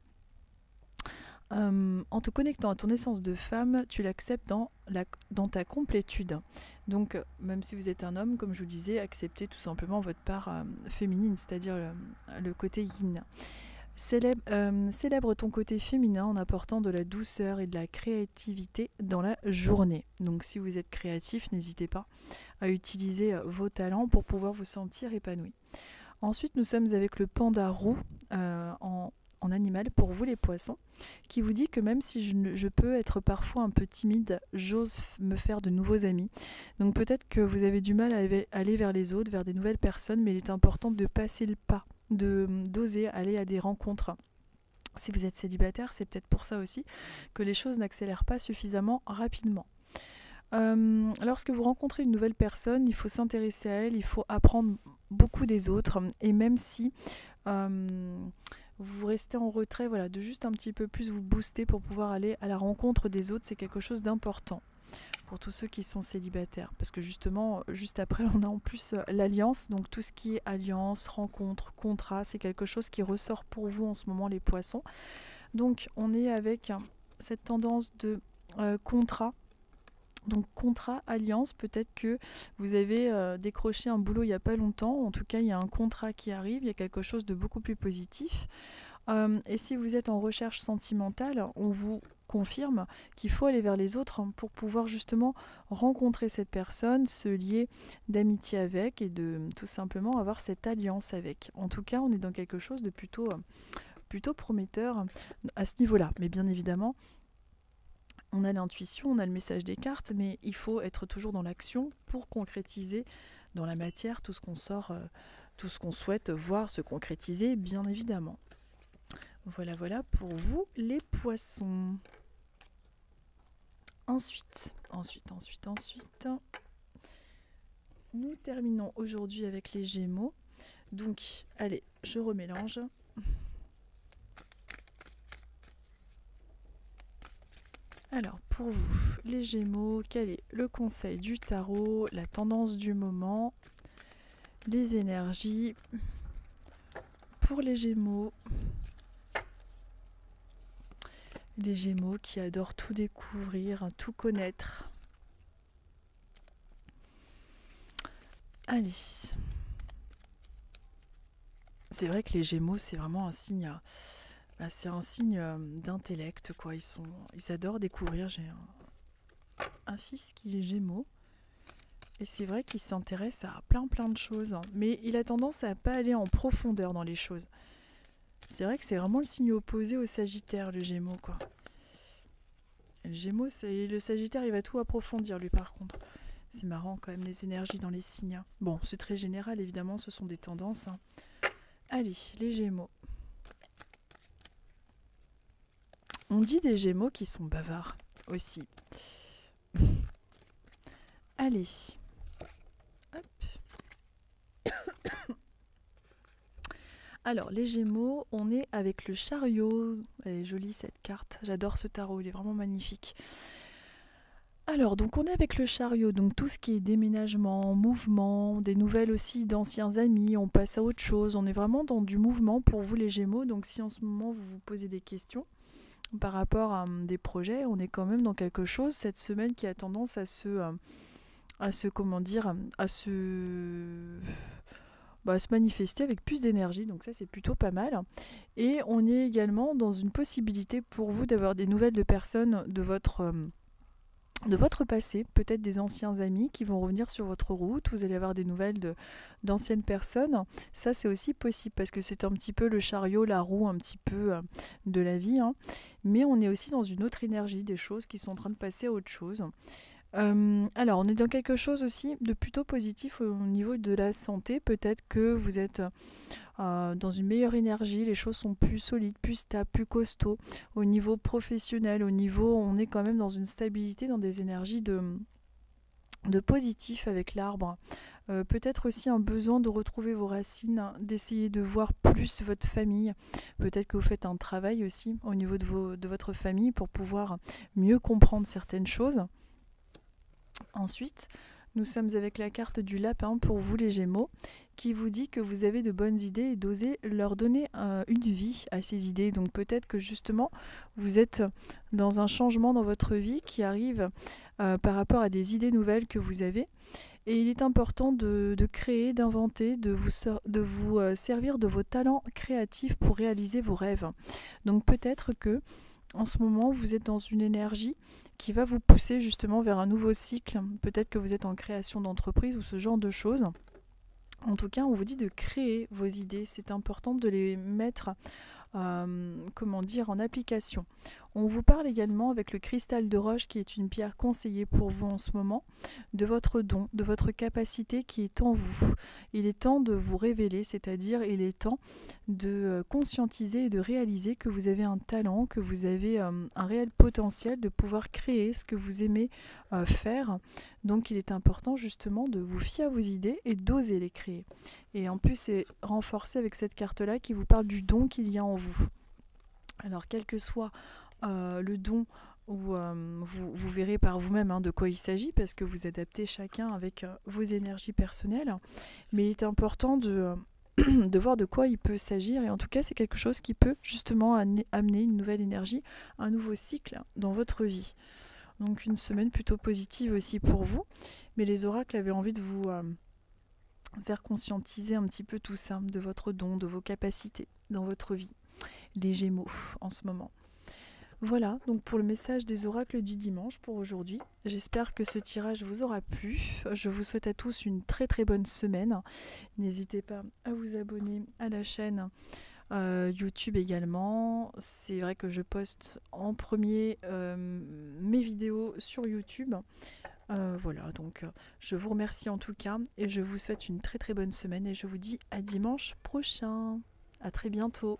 en te connectant à ton essence de femme, tu l'acceptes dans ta complétude. Donc même si vous êtes un homme, comme je vous disais, acceptez tout simplement votre part féminine, c'est-à-dire le côté yin. Célèbre ton côté féminin en apportant de la douceur et de la créativité dans la journée. Donc si vous êtes créatif, n'hésitez pas à utiliser vos talents pour pouvoir vous sentir épanoui. Ensuite, nous sommes avec le panda roux en animal pour vous les poissons, qui vous dit que même si je peux être parfois un peu timide, j'ose me faire de nouveaux amis. Donc peut-être que vous avez du mal à aller vers les autres, vers des nouvelles personnes, mais il est important de passer le pas, d'oser aller à des rencontres. Si vous êtes célibataire, c'est peut-être pour ça aussi que les choses n'accélèrent pas suffisamment rapidement. Lorsque vous rencontrez une nouvelle personne, il faut s'intéresser à elle, il faut apprendre beaucoup des autres, et même si vous restez en retrait, voilà, de juste un petit peu plus vous booster pour pouvoir aller à la rencontre des autres, c'est quelque chose d'important pour tous ceux qui sont célibataires. Parce que justement, juste après, on a en plus l'alliance, donc tout ce qui est alliance, rencontre, contrat, c'est quelque chose qui ressort pour vous en ce moment, les poissons. Donc on est avec cette tendance de contrat. Donc contrat, alliance, peut-être que vous avez décroché un boulot il n'y a pas longtemps, en tout cas il y a un contrat qui arrive, il y a quelque chose de beaucoup plus positif. Et si vous êtes en recherche sentimentale, on vous confirme qu'il faut aller vers les autres pour pouvoir justement rencontrer cette personne, se lier d'amitié avec et de tout simplement avoir cette alliance avec. En tout cas, on est dans quelque chose de plutôt prometteur à ce niveau-là. Mais bien évidemment, on a l'intuition, on a le message des cartes, mais il faut être toujours dans l'action pour concrétiser dans la matière tout ce qu'on sort, tout ce qu'on souhaite voir se concrétiser, bien évidemment. Voilà pour vous les poissons. Ensuite, nous terminons aujourd'hui avec les Gémeaux. Donc, allez, je remélange. Alors, pour vous, les Gémeaux, quel est le conseil du tarot, la tendance du moment, les énergies pour les Gémeaux? Les Gémeaux qui adorent tout découvrir, tout connaître. Allez. C'est vrai que les Gémeaux, c'est vraiment un signe, c'est un signe d'intellect, quoi. Ils adorent découvrir. J'ai un fils qui est Gémeaux. Et c'est vrai qu'il s'intéresse à plein de choses. Mais il a tendance à pas aller en profondeur dans les choses. C'est vrai que c'est vraiment le signe opposé au Sagittaire, le Gémeaux, quoi. Et le Gémeaux, le Sagittaire, il va tout approfondir, lui, par contre. C'est marrant, quand même, les énergies dans les signes. Bon, c'est très général, évidemment, ce sont des tendances. Allez, les Gémeaux. On dit des Gémeaux qui sont bavards, aussi. Allez. Hop. Alors, les Gémeaux, on est avec le Chariot. Elle est jolie cette carte. J'adore ce tarot, il est vraiment magnifique. Alors, donc on est avec le Chariot, donc tout ce qui est déménagement, mouvement, des nouvelles aussi d'anciens amis, on passe à autre chose. On est vraiment dans du mouvement pour vous les Gémeaux. Donc si en ce moment vous vous posez des questions par rapport à des projets, on est quand même dans quelque chose cette semaine qui a tendance à se manifester avec plus d'énergie, donc ça c'est plutôt pas mal. Et on est également dans une possibilité pour vous d'avoir des nouvelles de personnes de votre passé, peut-être des anciens amis qui vont revenir sur votre route, vous allez avoir des nouvelles d'anciennes personnes. Ça c'est aussi possible parce que c'est un petit peu le chariot, la roue un petit peu de la vie, hein. Mais on est aussi dans une autre énergie, des choses qui sont en train de passer à autre chose. Alors, on est dans quelque chose aussi de plutôt positif au niveau de la santé. Peut-être que vous êtes dans une meilleure énergie, les choses sont plus solides, plus stables, plus costauds. Au niveau professionnel, on est quand même dans une stabilité, dans des énergies de positif avec l'arbre. Peut-être aussi un besoin de retrouver vos racines, d'essayer de voir plus votre famille. Peut-être que vous faites un travail aussi au niveau de votre famille pour pouvoir mieux comprendre certaines choses. Ensuite, nous sommes avec la carte du lapin pour vous les Gémeaux, qui vous dit que vous avez de bonnes idées et d'oser leur donner une vie à ces idées. Donc peut-être que justement, vous êtes dans un changement dans votre vie qui arrive par rapport à des idées nouvelles que vous avez. Et il est important de créer, d'inventer, de vous servir de vos talents créatifs pour réaliser vos rêves. Donc peut-être que en ce moment, vous êtes dans une énergie qui va vous pousser justement vers un nouveau cycle. Peut-être que vous êtes en création d'entreprise ou ce genre de choses. En tout cas, on vous dit de créer vos idées. C'est important de les mettre en application. On vous parle également avec le cristal de roche qui est une pierre conseillée pour vous en ce moment, de votre don, de votre capacité qui est en vous. Il est temps de vous révéler, c'est-à-dire il est temps de conscientiser et de réaliser que vous avez un talent, que vous avez un réel potentiel de pouvoir créer ce que vous aimez faire. Donc il est important justement de vous fier à vos idées et d'oser les créer. Et en plus c'est renforcé avec cette carte-là qui vous parle du don qu'il y a en vous. Alors quel que soit le don, ou vous verrez par vous-même de quoi il s'agit, parce que vous adaptez chacun avec vos énergies personnelles. Mais il est important de voir de quoi il peut s'agir, et en tout cas c'est quelque chose qui peut justement amener une nouvelle énergie, un nouveau cycle dans votre vie. Donc une semaine plutôt positive aussi pour vous, mais les oracles avaient envie de vous faire conscientiser un petit peu tout ça, de votre don, de vos capacités dans votre vie. Les Gémeaux en ce moment. Voilà, donc pour le message des oracles du dimanche pour aujourd'hui. J'espère que ce tirage vous aura plu. Je vous souhaite à tous une très très bonne semaine. N'hésitez pas à vous abonner à la chaîne YouTube également. C'est vrai que je poste en premier mes vidéos sur YouTube. Voilà, donc je vous remercie en tout cas et je vous souhaite une très très bonne semaine et je vous dis à dimanche prochain. À très bientôt.